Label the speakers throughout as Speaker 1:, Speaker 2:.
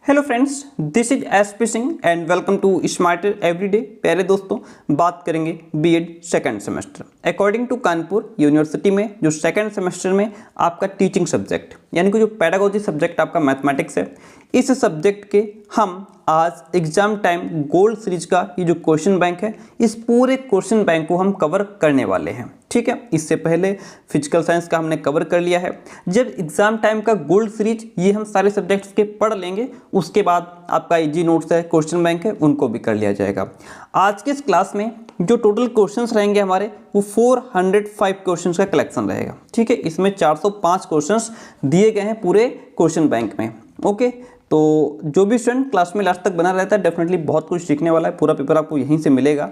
Speaker 1: Hello friends, this is SP Singh and welcome to smarter everyday. प्यारे दोस्तों, बात करेंगे BEd second semester. According to Kanpur university में जो सेकंड सेमेस्टर में आपका टीचिंग सब्जेक्ट यानी कि जो पेडागोजी सब्जेक्ट आपका मैथमेटिक्स है, इस सब्जेक्ट के हम आज एग्जाम टाइम गोल्ड सीरीज का ये जो क्वेश्चन बैंक है, इस पूरे क्वेश्चन बैंक को हम कवर करने वाले हैं। ठीक है, इससे पहले फिजिकल साइंस का हमने कवर कर लिया है। जब एग्जाम टाइम का गोल्ड सीरीज ये हम सारे सब्जेक्ट्स के पढ़ लेंगे, उसके बाद आपका इजी नोट्स है, क्वेश्चन बैंक है, उनको भी कर लिया जाएगा। आज के इस क्लास में जो टोटल क्वेश्चंस रहेंगे हमारे, वो 405 क्वेश्चंस का कलेक्शन रहेगा। ठीक है, इसमें 405 क्वेश्चंस दिए गए हैं पूरे क्वेश्चन बैंक में। ओके, तो जो भी स्टूडेंट क्लास में लास्ट तक बना रहता है, डेफिनेटली बहुत कुछ सीखने वाला है। पूरा पेपर आपको यहीं से मिलेगा।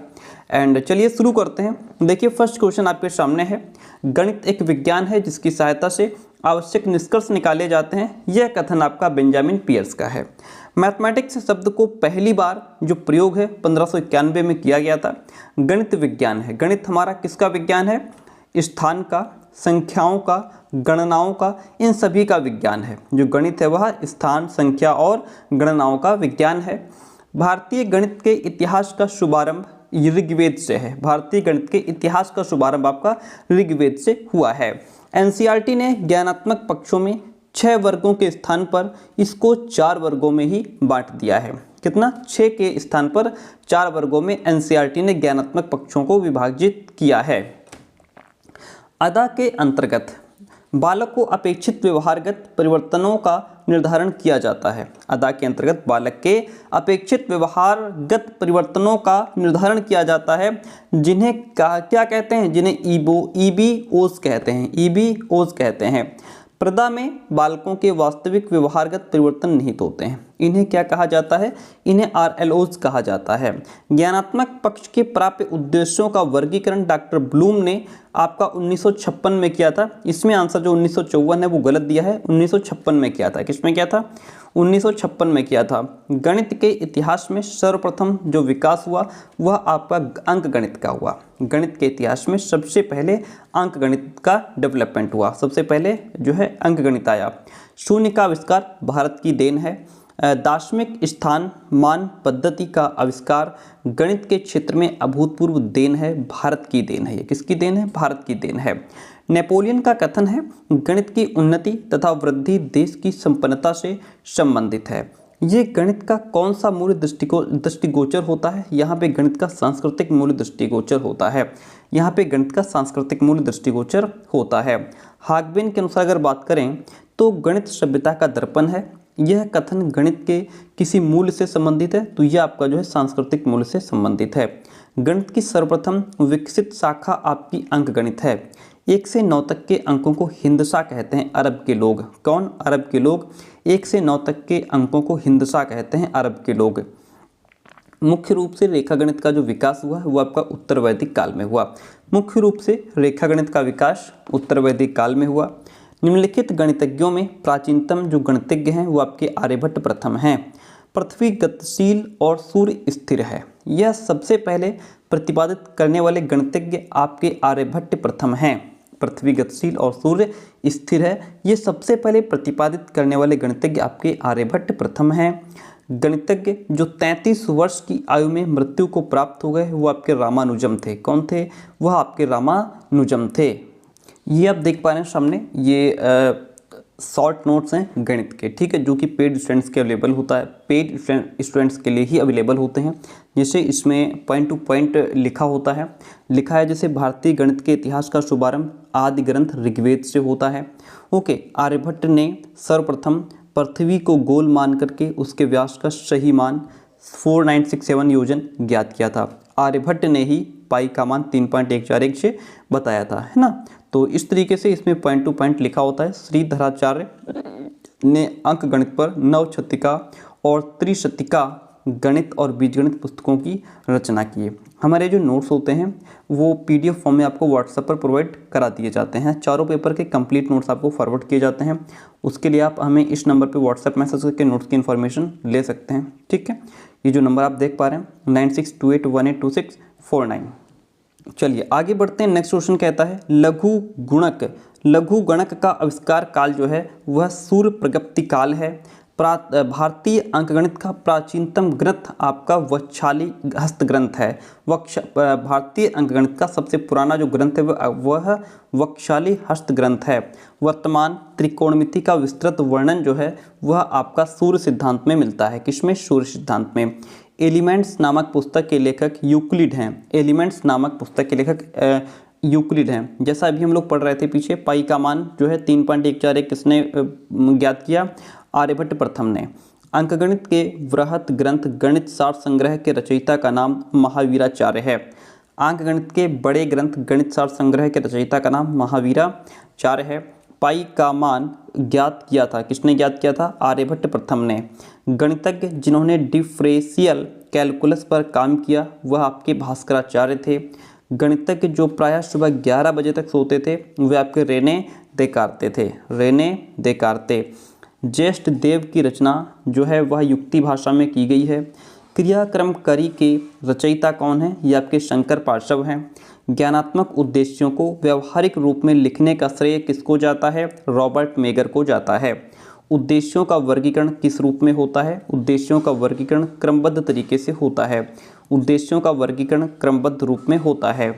Speaker 1: एंड चलिए शुरू करते हैं। देखिए, फर्स्ट क्वेश्चन आपके सामने है। गणित एक विज्ञान है जिसकी सहायता से आवश्यक निष्कर्ष निकाले जाते हैं। यह कथन आपका बेंजामिन पियर्स का है। मैथमेटिक्स शब्द को पहली बार जो प्रयोग है 1591 में किया गया था। गणित विज्ञान है। गणित हमारा किसका विज्ञान है? स्थान का, संख्याओं का, गणनाओं का, इन सभी का विज्ञान है। जो गणित है वह स्थान, संख्या और गणनाओं का विज्ञान है। भारतीय गणित के इतिहास का शुभारंभ ऋग्वेद से है। भारतीय गणित के इतिहास का शुभारंभ आपका ऋग्वेद से हुआ है। एनसीईआरटी ने ज्ञानात्मक पक्षों में 6 वर्गों के स्थान पर इसको 4 वर्गों में ही बांट दिया है। कितना? 6 के स्थान पर 4 वर्गों में एनसीईआरटी ने ज्ञानात्मक पक्षों को विभाजित किया है। अदा के अंतर्गत बालक को अपेक्षित व्यवहारगत परिवर्तनों का निर्धारण किया जाता है। अदा के अंतर्गत बालक के अपेक्षित व्यवहारगत परिवर्तनों का निर्धारण किया जाता है, जिन्हें क्या कहते हैं? जिन्हें ईबीओज कहते हैं। ईबीओज कहते हैं। प्रदा में बालकों के वास्तविक व्यवहारगत परिवर्तन निहित होते हैं। इन्हें क्या कहा जाता है? इन्हें आरएलओज कहा जाता है। ज्ञानात्मक पक्ष के प्राप्य उद्देश्यों का वर्गीकरण डॉक्टर ब्लूम ने आपका 1956 में किया था। इसमें आंसर जो 1954 है वो गलत दिया है। 1956 में किया था। किसमें किया था? 1956 में किया था। गणित के इतिहास में सर्वप्रथम जो विकास हुआ वह आपका अंक गणित का हुआ। गणित के इतिहास में सबसे पहले अंक गणित का डेवलपमेंट हुआ। सबसे पहले जो है अंक गणित आया। शून्य का आविष्कार भारत की देन है। दार्शनिक स्थान मान पद्धति का आविष्कार गणित के क्षेत्र में अभूतपूर्व देन है। भारत की देन है। ये किसकी देन है? भारत की देन है। नेपोलियन का कथन है, गणित की उन्नति तथा वृद्धि देश की संपन्नता से संबंधित है। ये गणित का कौन सा मूल्य दृष्टिगोचर होता है? यहाँ पे गणित का सांस्कृतिक मूल्य दृष्टिगोचर होता है। यहाँ पे गणित का सांस्कृतिक मूल्य दृष्टिगोचर होता है। हागबेन के अनुसार अगर बात करें तो गणित सभ्यता का दर्पण है। यह कथन गणित के किसी मूल्य से संबंधित है, तो यह आपका जो है सांस्कृतिक मूल्य से संबंधित है। गणित की सर्वप्रथम विकसित शाखा आपकी अंक गणित है। 1 से 9 तक के अंकों को हिंदसा कहते हैं अरब के लोग। कौन? अरब के लोग। 1 से 9 तक के अंकों को हिंदसा कहते हैं अरब के लोग। मुख्य रूप से रेखा गणित का जो विकास हुआ वो आपका उत्तर वैदिक काल में हुआ। मुख्य रूप से रेखा गणित का विकास उत्तर वैदिक काल में हुआ। निम्नलिखित गणितज्ञों में प्राचीनतम जो गणितज्ञ हैं वो आपके आर्यभट्ट प्रथम हैं। पृथ्वी गतिशील और सूर्य स्थिर है, यह सबसे पहले प्रतिपादित करने वाले गणितज्ञ आपके आर्यभट्ट प्रथम हैं। पृथ्वी गतिशील और सूर्य स्थिर है, ये सबसे पहले प्रतिपादित करने वाले गणितज्ञ आपके आर्यभट्ट प्रथम हैं। गणितज्ञ जो 33 वर्ष की आयु में मृत्यु को प्राप्त हो गए वो आपके रामानुजम थे। कौन थे? वह आपके रामानुजम थे। ये आप देख पा रहे हैं सामने, ये शॉर्ट नोट्स हैं गणित के। ठीक है, जो कि पेड स्टूडेंट्स के अवेलेबल होता है। पेड स्टूडेंट्स के लिए ही अवेलेबल होते हैं। जैसे इसमें पॉइंट टू पॉइंट लिखा होता है। लिखा है जैसे भारतीय गणित के इतिहास का शुभारंभ आदि ग्रंथ ऋग्वेद से होता है। ओके, आर्यभट्ट ने सर्वप्रथम पृथ्वी को गोल मान करके उसके व्यास का सही मान 4967 योजन ज्ञात किया था। आर्यभट्ट ने ही पाई का मान 3.141 से बताया था, है ना। तो इस तरीके से इसमें पॉइंट टू पॉइंट लिखा होता है। श्रीधराचार्य ने अंक गणित पर नवछत्तिका और त्रिशतिका गणित और बीजगणित पुस्तकों की रचना की है। हमारे जो नोट्स होते हैं वो पीडीएफ फॉर्म में आपको व्हाट्सएप पर प्रोवाइड करा दिए जाते हैं। चारों पेपर के कंप्लीट नोट्स आपको फॉरवर्ड किए जाते हैं। उसके लिए आप हमें इस नंबर पे व्हाट्सएप मैसेज करके नोट्स की इन्फॉर्मेशन ले सकते हैं। ठीक है, ये जो नंबर आप देख पा रहे हैं 9628182649। चलिए आगे बढ़ते हैं। नेक्स्ट क्वेश्चन कहता है लघु गुणक। लघु गणक का आविष्कार काल जो है वह सूर्य प्रगति काल है। भारतीय अंकगणित का प्राचीनतम ग्रंथ आपका वक्षाली हस्त ग्रंथ है। भारतीय अंकगणित का सबसे पुराना जो ग्रंथ है वह वक्षाली हस्त ग्रंथ है। वर्तमान त्रिकोणमिति का विस्तृत वर्णन जो है वह आपका सूर्य सिद्धांत में मिलता है। किसमें? सूर्य सिद्धांत में। एलिमेंट्स नामक पुस्तक के लेखक यूक्लिड हैं। एलिमेंट्स नामक पुस्तक के लेखक यूक्लिड हैं। जैसा अभी हम लोग पढ़ रहे थे पीछे, पाई का मान जो है 3.141 किसने ज्ञात किया? आर्यभट्ट प्रथम ने। अंकगणित के वृहत ग्रंथ गणित सार संग्रह के रचयिता का नाम महावीराचार्य है। अंकगणित के बड़े ग्रंथ गणित सार संग्रह के रचयिता का नाम महावीराचार्य है। पाई का मान ज्ञात किया था, किसने ज्ञात किया था? आर्यभट्ट प्रथम ने। गणितज्ञ जिन्होंने डिफरेंशियल कैलकुलस पर काम किया वह आपके भास्कराचार्य थे। गणितज्ञ जो प्रायः सुबह 11 बजे तक सोते थे वे आपके रेने देकार्ते थे। रेने देकार्ते। ज्येष्ठ देव की रचना जो है वह युक्ति भाषा में की गई है। क्रियाक्रम करी के रचयिता कौन है? ये आपके शंकर पार्श्व हैं। ज्ञानात्मक उद्देश्यों को व्यवहारिक रूप में लिखने का श्रेय किसको जाता है? रॉबर्ट मेगर को जाता है। उद्देश्यों का वर्गीकरण किस रूप में होता है? उद्देश्यों का वर्गीकरण क्रमबद्ध तरीके से होता है। उद्देश्यों का वर्गीकरण क्रमबद्ध रूप में होता है।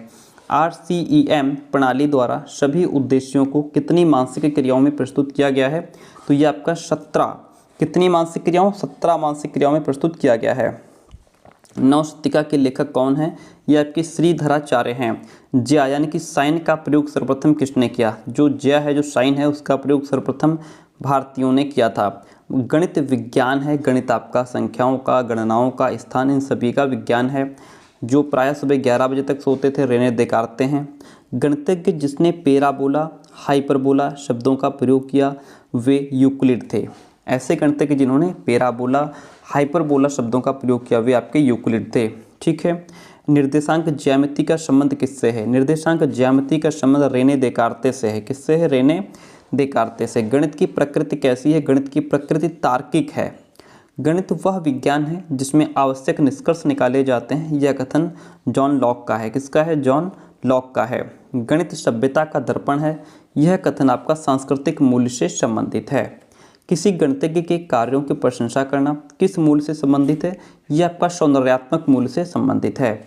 Speaker 1: RCEM प्रणाली द्वारा सभी उद्देश्यों को कितनी मानसिक क्रियाओं में प्रस्तुत किया गया है? तो ये आपका 17 कितनी मानसिक क्रियाओं? 17 मानसिक क्रियाओं में प्रस्तुत किया गया है। नवशतिका के लेखक कौन हैं? ये आपके श्रीधराचार्य हैं। ज्या यानी कि साइन का प्रयोग सर्वप्रथम किसने किया? जो ज्या है, जो साइन है, उसका प्रयोग सर्वप्रथम भारतीयों ने किया था। गणित विज्ञान है। गणित आपका संख्याओं का, गणनाओं का, स्थान, इन सभी का विज्ञान है। जो प्रायः सुबह 11 बजे तक सोते थे रेने देकार्ते हैं। गणितज्ञ जिसने पैराबोला, हाइपरबोला शब्दों का प्रयोग किया वे यूक्लिड थे। ऐसे गणितज्ञ जिन्होंने पैराबोला, हाइपरबोला शब्दों का प्रयोग किया वे आपके यूक्लिड थे। ठीक है। निर्देशांक ज्यामिति का संबंध किससे है? निर्देशांक ज्यामिति का संबंध रेने देकार्ते से है। किससे है? रेने देकार्ते से। गणित की प्रकृति कैसी है? गणित की प्रकृति तार्किक है। गणित वह विज्ञान है जिसमें आवश्यक निष्कर्ष निकाले जाते हैं। यह कथन जॉन लॉक का है। किसका है? जॉन लॉक का है। गणित सभ्यता का दर्पण है। यह कथन आपका सांस्कृतिक मूल्य से संबंधित है। किसी गणितज्ञ के कार्यों की प्रशंसा करना किस मूल्य से संबंधित है? यह आपका सौंदर्यात्मक मूल्य से संबंधित है।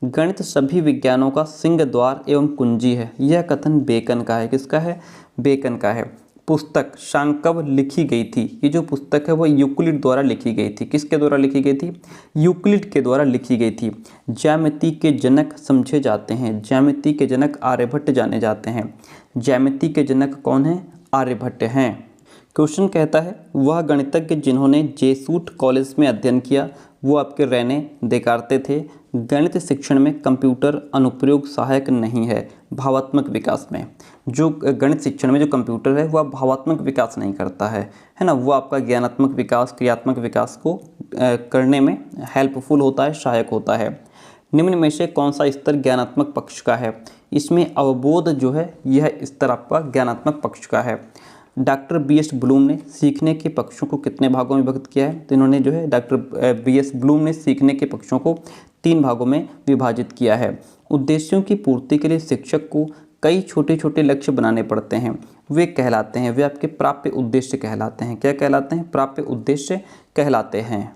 Speaker 1: गणित सभी विज्ञानों का सिंह द्वार एवं कुंजी है। यह कथन बेकन का है। किसका है? बेकन का है। पुस्तक शांक कब लिखी गई थी? ये जो पुस्तक है वह यूक्लिड द्वारा लिखी गई थी। किसके द्वारा लिखी गई थी? यूक्लिड के द्वारा लिखी गई थी। ज्यामिति के जनक समझे जाते हैं। ज्यामिति के जनक आर्यभट्ट जाने जाते हैं। ज्यामिति के जनक कौन है? आर्यभट्ट हैं। क्वेश्चन कहता है वह गणितज्ञ जिन्होंने जेसूट कॉलेज में अध्ययन किया वो आपके रेने देकार्ते थे। गणित शिक्षण में कंप्यूटर अनुप्रयोग सहायक नहीं है भावात्मक विकास में। जो गणित शिक्षण में जो कंप्यूटर है वह भावात्मक विकास नहीं करता है ना, वो आपका ज्ञानात्मक विकास, क्रियात्मक विकास को करने में हेल्पफुल होता है, सहायक होता है। निम्न में से कौन सा स्तर ज्ञानात्मक पक्ष का है? इसमें अवबोध जो है यह स्तर आपका ज्ञानात्मक पक्ष का है। डॉक्टर BS ब्लूम ने सीखने के पक्षों को कितने भागों में विभक्त किया है? तो इन्होंने जो है डॉक्टर BS ब्लूम ने सीखने के पक्षों को 3 भागों में विभाजित किया है। उद्देश्यों की पूर्ति के लिए शिक्षक को कई छोटे छोटे लक्ष्य बनाने पड़ते हैं। वे कहलाते हैं, वे आपके प्राप्य उद्देश्य कहलाते हैं। क्या कहलाते हैं? प्राप्य उद्देश्य कहलाते हैं।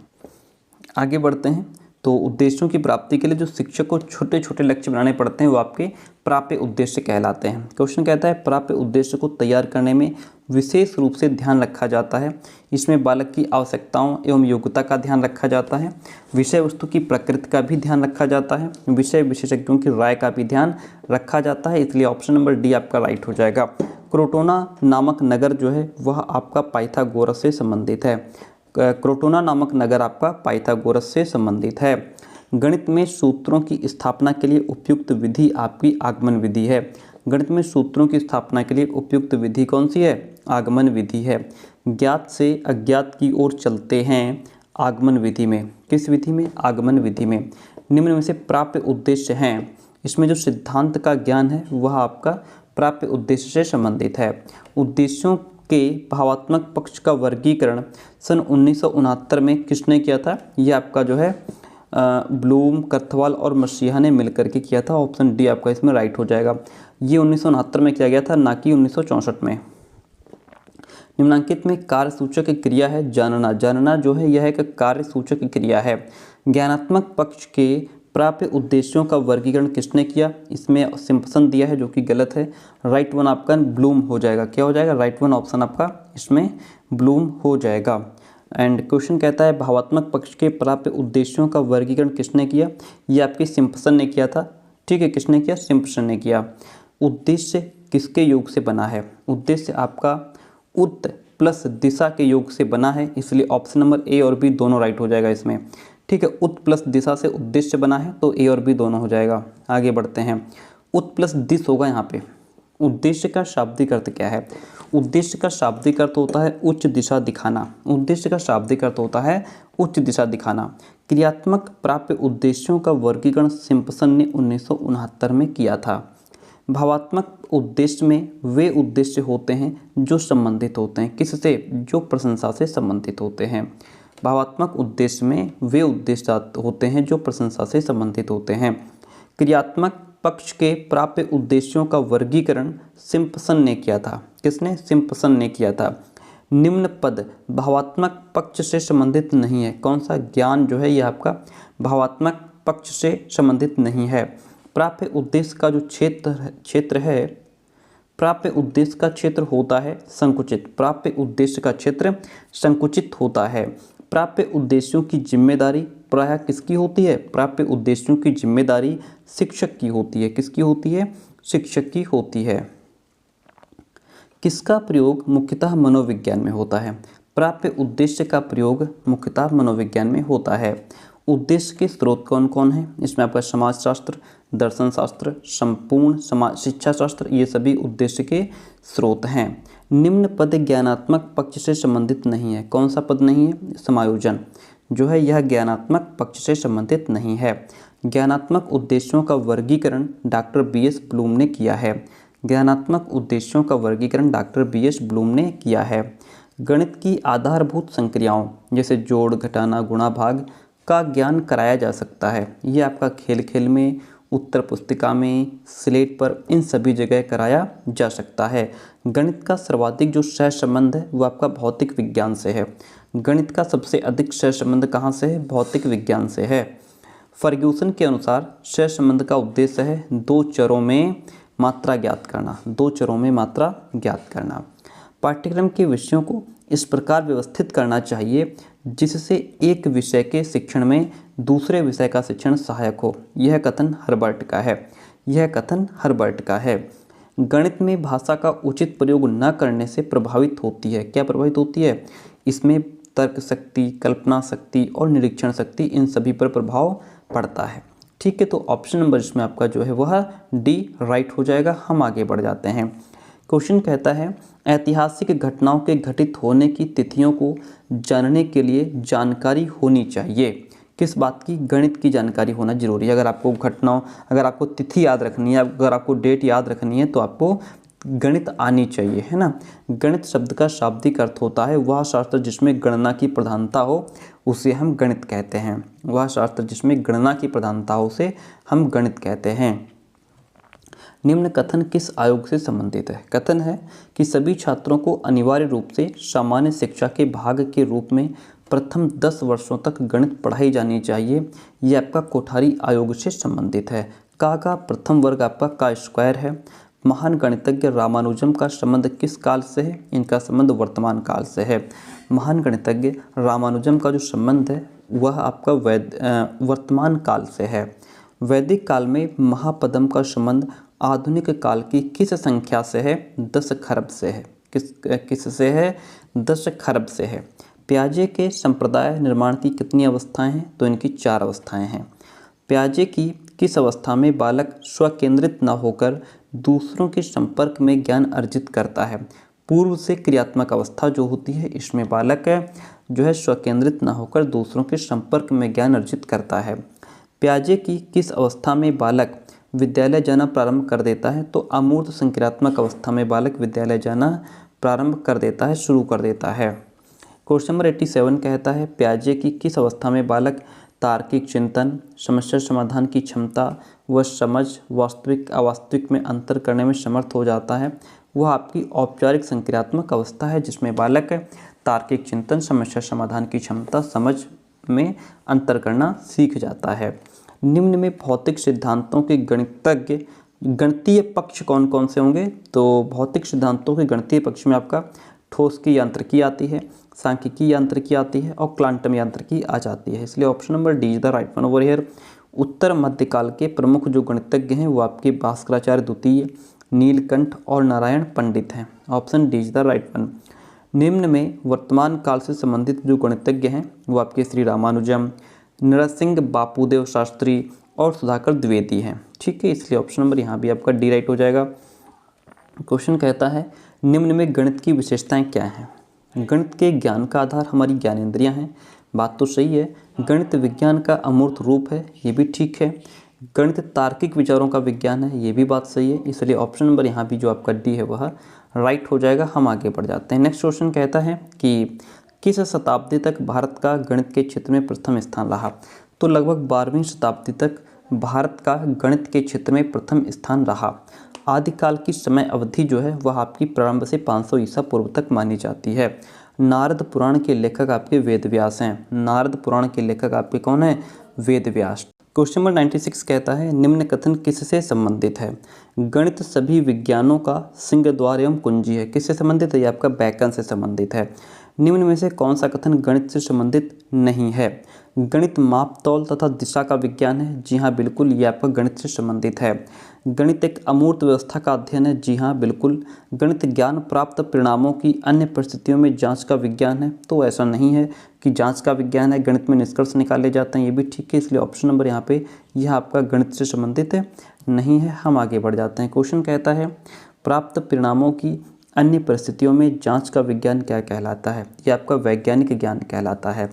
Speaker 1: आगे बढ़ते हैं। तो उद्देश्यों की प्राप्ति के लिए जो शिक्षक को छोटे छोटे लक्ष्य बनाने पड़ते हैं वो आपके प्राप्य उद्देश्य कहलाते हैं। क्वेश्चन कहता है प्राप्य उद्देश्य को तैयार करने में विशेष रूप से ध्यान रखा जाता है। इसमें बालक की आवश्यकताओं एवं योग्यता का ध्यान रखा जाता है। विषय वस्तु की प्रकृति का भी ध्यान रखा जाता है। विषय विशेषज्ञों की राय का भी ध्यान रखा जाता है। इसलिए ऑप्शन नंबर डी आपका राइट हो जाएगा। क्रोटोना नामक नगर जो है वह आपका पाइथागोरस से संबंधित है। क्रोटोना नामक नगर आपका पाइथागोरस से संबंधित है। गणित में सूत्रों की स्थापना के लिए उपयुक्त विधि आपकी आगमन विधि है। गणित में सूत्रों की स्थापना के लिए उपयुक्त विधि कौन सी है? आगमन विधि है। ज्ञात से अज्ञात की ओर चलते हैं आगमन विधि में। किस विधि में? आगमन विधि में। निम्न में से प्राप्य उद्देश्य हैं। इसमें जो सिद्धांत का ज्ञान है वह आपका प्राप्य उद्देश्य से संबंधित है। उद्देश्यों के भावात्मक पक्ष का वर्गीकरण सन 1969 में किसने किया था? यह आपका जो है ब्लूम, कर्थवाल और मसीहा ने मिलकर के किया था। ऑप्शन डी आपका इसमें राइट हो जाएगा। ये 1969 में किया गया था, ना कि 1964 में। निम्नलिखित में कार्यसूचक क्रिया है जानना। जानना जो है यह एक कार्यसूचक क्रिया है। ज्ञानात्मक पक्ष के प्राप्य उद्देश्यों का वर्गीकरण किसने किया? इसमें सिम्पसन दिया है जो कि गलत है। राइट वन आपका ब्लूम हो जाएगा। क्या हो जाएगा? राइट वन ऑप्शन आपका इसमें ब्लूम हो जाएगा। एंड क्वेश्चन कहता है भावात्मक पक्ष के प्राप्य उद्देश्यों का वर्गीकरण किसने किया? ये आपके सिम्पसन ने किया था। ठीक है, किसने किया? सिम्पसन ने किया। उद्देश्य किसके योग से बना है? उद्देश्य आपका उत प्लस दिशा के योग से बना है, इसलिए ऑप्शन नंबर ए और बी दोनों राइट हो जाएगा इसमें। ठीक है, उत प्लस दिशा से उद्देश्य बना है तो ए और बी दोनों हो जाएगा। आगे बढ़ते हैं। उत प्लस दिश होगा यहाँ पे। उद्देश्य का शाब्दिक अर्थ क्या है? उद्देश्य का शाब्दिक अर्थ होता है उच्च दिशा दिखाना। उद्देश्य का शाब्दिक अर्थ होता है उच्च दिशा दिखाना। क्रियात्मक प्राप्य उद्देश्यों का वर्गीकरण सिम्पसन ने 1969 में किया था। भावात्मक उद्देश्य में वे उद्देश्य होते हैं जो संबंधित होते हैं किससे? जो प्रशंसा से संबंधित होते हैं। भावात्मक उद्देश्य में वे उद्देश्य होते हैं जो प्रशंसा से संबंधित होते हैं। क्रियात्मक पक्ष के प्राप्य उद्देश्यों का वर्गीकरण सिम्पसन ने किया था। किसने? सिम्पसन ने किया था। निम्न पद भावात्मक पक्ष से संबंधित नहीं है। कौन सा? ज्ञान जो है ये आपका भावात्मक पक्ष से संबंधित नहीं है। प्राप्य उद्देश्य का जो क्षेत्र है, प्राप्य उद्देश्य का क्षेत्र होता है संकुचित। प्राप्य उद्देश्य का क्षेत्र संकुचित होता है। प्राप्य उद्देश्यों की जिम्मेदारी प्रायः किसकी होती है? प्राप्य उद्देश्यों की जिम्मेदारी शिक्षक की होती है। किसकी होती है? शिक्षक की होती है। किसका प्रयोग मुख्यतः मनोविज्ञान में होता है? प्राप्य उद्देश्य का प्रयोग मुख्यतः मनोविज्ञान में होता है। उद्देश्य के स्रोत कौन कौन हैं? इसमें आपका समाजशास्त्र, दर्शन शास्त्र, संपूर्ण समाज शिक्षा शास्त्र, ये सभी उद्देश्य के स्रोत हैं। निम्न पद ज्ञानात्मक पक्ष से संबंधित नहीं है। कौन सा पद नहीं है? समायोजन जो है यह ज्ञानात्मक पक्ष से संबंधित नहीं है। ज्ञानात्मक उद्देश्यों का वर्गीकरण डॉक्टर बी.एस. ब्लूम ने किया है। ज्ञानात्मक उद्देश्यों का वर्गीकरण डॉक्टर बी.एस. ब्लूम ने किया है। गणित की आधारभूत संक्रियाओं जैसे जोड़, घटाना, गुणा, भाग का ज्ञान कराया जा सकता है। ये आपका खेल खेल में, उत्तर पुस्तिका में, स्लेट पर, इन सभी जगह कराया जा सकता है। गणित का सर्वाधिक जो सहसंबंध है वो आपका भौतिक विज्ञान से है। गणित का सबसे अधिक सहसंबंध कहाँ से है? भौतिक विज्ञान से है। फर्ग्यूसन के अनुसार सहसंबंध का उद्देश्य है दो चरों में मात्रा ज्ञात करना। दो चरों में मात्रा ज्ञात करना। पाठ्यक्रम के विषयों को इस प्रकार व्यवस्थित करना चाहिए जिससे एक विषय के शिक्षण में दूसरे विषय का शिक्षण सहायक हो। यह कथन हर्बर्ट का है। यह कथन हर्बर्ट का है। गणित में भाषा का उचित प्रयोग न करने से प्रभावित होती है। क्या प्रभावित होती है? इसमें तर्क शक्ति, कल्पना शक्ति और निरीक्षण शक्ति, इन सभी पर प्रभाव पड़ता है। ठीक है, तो ऑप्शन नंबर इसमें आपका जो है वह डी राइट हो जाएगा। हम आगे बढ़ जाते हैं। क्वेश्चन कहता है ऐतिहासिक घटनाओं के घटित होने की तिथियों को जानने के लिए जानकारी होनी चाहिए। किस बात की? गणित की जानकारी होना जरूरी है। अगर आपको घटनाओं, अगर आपको तिथि याद रखनी है, अगर आपको डेट याद रखनी है तो आपको गणित आनी चाहिए, है ना। गणित शब्द का शाब्दिक अर्थ होता है वह शास्त्र जिसमें गणना की प्रधानता हो उसे हम गणित कहते हैं। वह शास्त्र जिसमें गणना की प्रधानता हो उसे हम गणित कहते हैं। निम्न कथन किस आयोग से संबंधित है? कथन है कि सभी छात्रों को अनिवार्य रूप से सामान्य शिक्षा के भाग के रूप में प्रथम 10 वर्षों तक गणित पढ़ाई जानी चाहिए। यह आपका कोठारी आयोग से संबंधित है। का प्रथम वर्ग आपका का स्क्वायर है। महान गणितज्ञ रामानुजम का संबंध किस काल से है? इनका संबंध वर्तमान काल से है। महान गणितज्ञ रामानुजम का जो संबंध है वह आपका वर्तमान काल से है। वैदिक काल में महापद्म का संबंध आधुनिक काल की किस संख्या से है? 10 खरब से है। किस से है? 10 खरब से है। प्याजे के संप्रदाय निर्माण की कितनी अवस्थाएं हैं? तो इनकी 4 अवस्थाएं हैं। प्याजे की किस अवस्था में बालक स्वकेंद्रित न होकर दूसरों के संपर्क में ज्ञान अर्जित करता है? पूर्व से क्रियात्मक अवस्था जो होती है इसमें बालक जो है स्वकेंद्रित न होकर दूसरों के संपर्क में ज्ञान अर्जित करता है। प्याजे की किस अवस्था में बालक विद्यालय जाना प्रारंभ कर देता है? तो अमूर्त संक्रियात्मक अवस्था में बालक विद्यालय जाना प्रारंभ कर देता है, शुरू कर देता है। क्वेश्चन नंबर 87 कहता है प्याजे की किस अवस्था में बालक तार्किक चिंतन, समस्या समाधान की क्षमता व समझ, वास्तविक अवास्तविक में अंतर करने में समर्थ हो जाता है? वह आपकी औपचारिक संक्रियात्मक अवस्था है, जिसमें बालक तार्किक चिंतन, समस्या समाधान की क्षमता, समझ में अंतर करना सीख जाता है। निम्न में भौतिक सिद्धांतों के गणितीय पक्ष कौन कौन से होंगे? तो भौतिक सिद्धांतों के गणितीय पक्ष में आपका ठोस की यांत्रिकी आती है, सांख्यिकी यांत्रिकी आती है और क्वांटम यांत्रिकी आ जाती है। इसलिए option number D is the right one over here. उत्तर मध्यकाल के प्रमुख जो गणितज्ञ हैं वो आपके भास्कराचार्य द्वितीय, नीलकंठ और नारायण पंडित हैं। Option D is the right one. निम्न में वर्तमान काल से संबंधित जो गणितज्ञ हैं वो आपके श्री रामानुजम, नरसिंह बापूदेव शास्त्री और सुधाकर द्विवेदी हैं। ठीक है, इसलिए ऑप्शन नंबर यहाँ भी आपका डी राइट हो जाएगा। क्वेश्चन कहता है निम्न में गणित की विशेषताएं क्या हैं? गणित के ज्ञान का आधार हमारी ज्ञानेंद्रियां हैं, बात तो सही है। गणित विज्ञान का अमूर्त रूप है, ये भी ठीक है। गणित तार्किक विचारों का विज्ञान है, ये भी बात सही है। इसलिए ऑप्शन नंबर यहाँ भी जो आपका डी है वह राइट हो जाएगा। हम आगे बढ़ जाते हैं। नेक्स्ट क्वेश्चन कहता है कि किस शताब्दी तक भारत का गणित के क्षेत्र में प्रथम स्थान रहा? तो लगभग 12वीं शताब्दी तक भारत का गणित के क्षेत्र में प्रथम स्थान रहा। आदिकाल की समय अवधि जो है वह आपकी प्रारंभ से 500 ईसा पूर्व तक मानी जाती है। नारद पुराण के लेखक आपके वेद व्यास हैं। नारद पुराण के लेखक आपके कौन है? वेद व्यास। क्वेश्चन नंबर 96 कहता है निम्न कथन किससे संबंधित है? गणित सभी विज्ञानों का सिंहद्वार एवं कुंजी है। किससे संबंधित है? ये आपका व्याकरण से संबंधित है। निम्न में से कौन सा कथन गणित से संबंधित नहीं है? गणित माप तौल तथा दिशा का विज्ञान है। जी हाँ, बिल्कुल, ये आपका गणित से संबंधित है। गणित एक अमूर्त व्यवस्था का अध्ययन है। जी हाँ, बिल्कुल। गणित ज्ञान प्राप्त परिणामों की अन्य परिस्थितियों में जांच का विज्ञान है। तो ऐसा नहीं है कि जांच का विज्ञान है, गणित में निष्कर्ष निकाले जाते हैं, ये भी ठीक है। इसलिए ऑप्शन नंबर यहाँ पे यह आपका गणित से संबंधित है नहीं है। हम आगे बढ़ जाते हैं। क्वेश्चन कहता है प्राप्त परिणामों की अन्य परिस्थितियों में जांच का विज्ञान क्या कहलाता है? यह आपका वैज्ञानिक ज्ञान कहलाता है।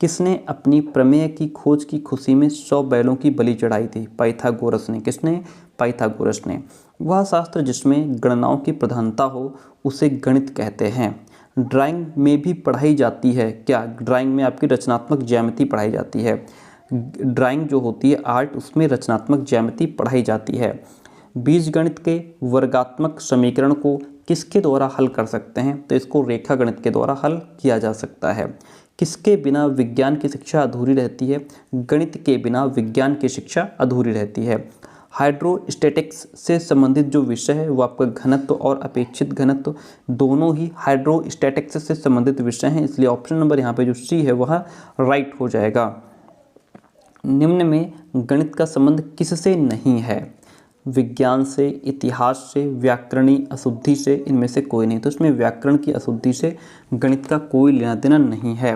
Speaker 1: किसने अपनी प्रमेय की खोज की खुशी में 100 बैलों की बलि चढ़ाई थी? पाइथागोरस ने। किसने? पाइथागोरस ने। वह शास्त्र जिसमें गणनाओं की प्रधानता हो उसे गणित कहते हैं। ड्राइंग में भी पढ़ाई जाती है क्या? ड्राइंग में आपकी रचनात्मक ज्यामिति पढ़ाई जाती है। ड्राइंग जो होती है आर्ट, उसमें रचनात्मक ज्यामिति पढ़ाई जाती है। बीजगणित के वर्गात्मक समीकरण को किसके द्वारा हल कर सकते हैं? तो इसको रेखा गणित के द्वारा हल किया जा सकता है। किसके बिना विज्ञान की शिक्षा अधूरी रहती है? गणित के बिना विज्ञान की शिक्षा अधूरी रहती है। हाइड्रोस्टैटिक्स से संबंधित जो विषय है वो आपका घनत्व और अपेक्षित घनत्व दोनों ही हाइड्रोस्टैटिक्स से संबंधित विषय हैं। इसलिए ऑप्शन नंबर यहाँ पे जो सी है वह राइट हो जाएगा। निम्न में गणित का संबंध किससे नहीं है? विज्ञान से, इतिहास से, व्याकरणीय अशुद्धि से, इनमें से कोई नहीं। तो इसमें व्याकरण की अशुद्धि से गणित का कोई लेना देना नहीं है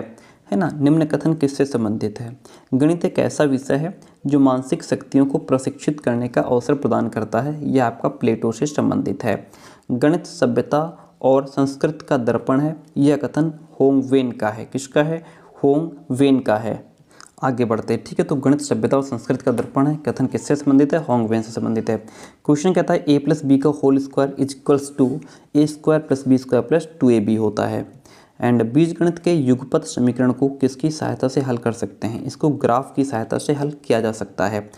Speaker 1: ना। निम्न कथन किससे संबंधित है? गणित एक ऐसा विषय है जो मानसिक शक्तियों को प्रशिक्षित करने का अवसर प्रदान करता है। यह आपका प्लेटो से संबंधित है। गणित सभ्यता और संस्कृत का दर्पण है। यह कथन होंगवेन का है। किसका है? होंगवेन का है। आगे बढ़ते हैं। ठीक है, तो गणित सभ्यता और संस्कृत का दर्पण है, कथन किससे संबंधित है? होंगवेन से संबंधित है। क्वेश्चन कहता है a + b का whole square is equals to a² + b² + 2ab होता है। एंड बीजगणित के युगपत समीकरण को किसकी सहायता से हल कर सकते हैं? इसको ग्राफ की सहायता से हल किया जा सकता है।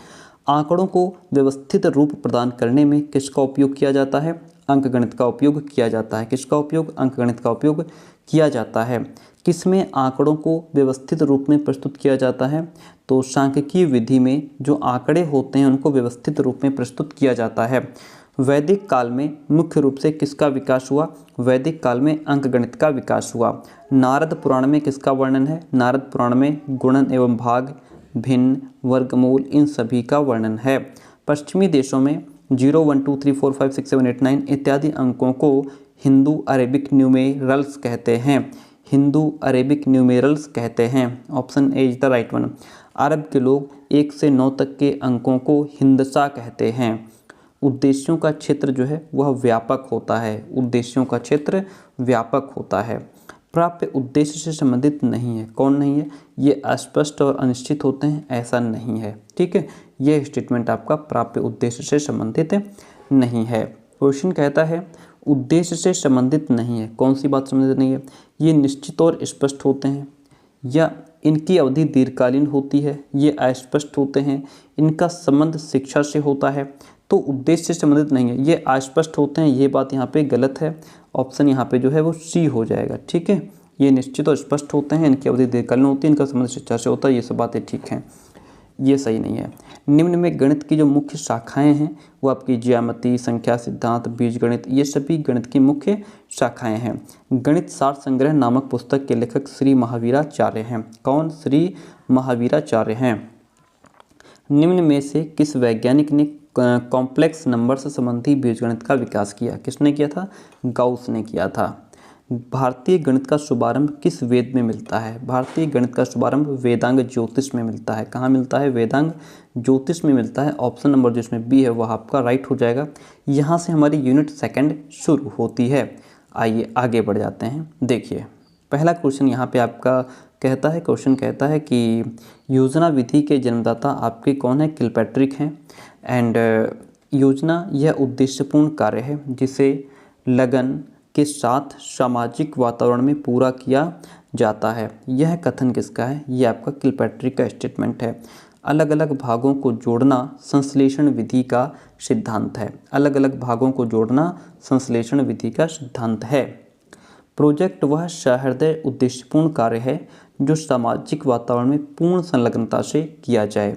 Speaker 1: आंकड़ों को व्यवस्थित रूप प्रदान करने में किसका उपयोग किया जाता है? अंकगणित का उपयोग किया जाता है। किसका उपयोग? अंकगणित का उपयोग किया जाता है। किसमें आंकड़ों को व्यवस्थित रूप में प्रस्तुत किया जाता है? तो सांख्यिकीय विधि में जो आंकड़े होते हैं उनको व्यवस्थित रूप में प्रस्तुत किया जाता है। वैदिक काल में मुख्य रूप से किसका विकास हुआ? वैदिक काल में अंकगणित का विकास हुआ। नारद पुराण में किसका वर्णन है? नारद पुराण में गुणन एवं भाग, भिन्न, वर्गमूल, इन सभी का वर्णन है। पश्चिमी देशों में 0, 1, 2, 3, 4, 5, 6, 7, 8, 9 इत्यादि अंकों को हिंदू अरेबिक न्यूमेरल्स कहते हैं। हिंदू अरेबिक न्यूमेरल्स कहते हैं। Option A is the right one. अरब के लोग 1 से 9 तक के अंकों को हिंदसा कहते हैं। उद्देश्यों का क्षेत्र जो है वह व्यापक होता है। उद्देश्यों का क्षेत्र व्यापक होता है। प्राप्य उद्देश्य से संबंधित नहीं है। कौन नहीं है? ये अस्पष्ट और अनिश्चित होते हैं, ऐसा नहीं है। ठीक है, यह स्टेटमेंट आपका प्राप्य उद्देश्य से संबंधित नहीं है। क्वेश्चन कहता है उद्देश्य से संबंधित नहीं है। कौन सी बात संबंधित नहीं है? ये निश्चित और स्पष्ट होते हैं, या इनकी अवधि दीर्घकालीन होती है, ये अस्पष्ट होते हैं, इनका संबंध शिक्षा से होता है, तो उद्देश्य से संबंधित नहीं है, ये अस्पष्ट होते हैं, ये बात यहाँ पे गलत है। ऑप्शन यहाँ पे जो है वो सी हो जाएगा। ठीक है, ये निश्चित और स्पष्ट होते हैं, इनकी अवधि दीर्घकालीन होती है, इनका संबंध शिक्षा से होता है, ये सब बातें ठीक हैं। ये सही नहीं है। निम्न में गणित की जो मुख्य शाखाएं हैं वो आपकी ज्यामिति, संख्या सिद्धांत, बीजगणित, ये सभी गणित की मुख्य शाखाएं हैं। गणित सार संग्रह नामक पुस्तक के लेखक श्री महावीराचार्य हैं। कौन? श्री महावीराचार्य हैं। निम्न में से किस वैज्ञानिक ने कॉम्प्लेक्स नंबर से संबंधी बीजगणित का विकास किया? किसने किया था? गाउस ने किया था। भारतीय गणित का शुभारंभ किस वेद में मिलता है? भारतीय गणित का शुभारंभ वेदांग ज्योतिष में मिलता है। कहाँ मिलता है? वेदांग ज्योतिष में मिलता है। ऑप्शन नंबर जिसमें बी है वह आपका राइट हो जाएगा। यहाँ से हमारी यूनिट सेकंड शुरू होती है। आइए आगे बढ़ जाते हैं। देखिए पहला क्वेश्चन यहाँ पे आपका कहता है, क्वेश्चन कहता है कि योजना विधि के जन्मदाता आपके कौन है? किलपैट्रिक हैं। एंड योजना यह उद्देश्यपूर्ण कार्य है जिसे लगन के साथ सामाजिक वातावरण में पूरा किया जाता है। यह कथन किसका है? यह आपका किलपैट्रिक का स्टेटमेंट है। अलग अलग भागों को जोड़ना संश्लेषण विधि का सिद्धांत है। अलग अलग भागों को जोड़ना संश्लेषण विधि का सिद्धांत है। प्रोजेक्ट वह सहृदय उद्देश्यपूर्ण कार्य है जो सामाजिक वातावरण में पूर्ण संलग्नता से किया जाए।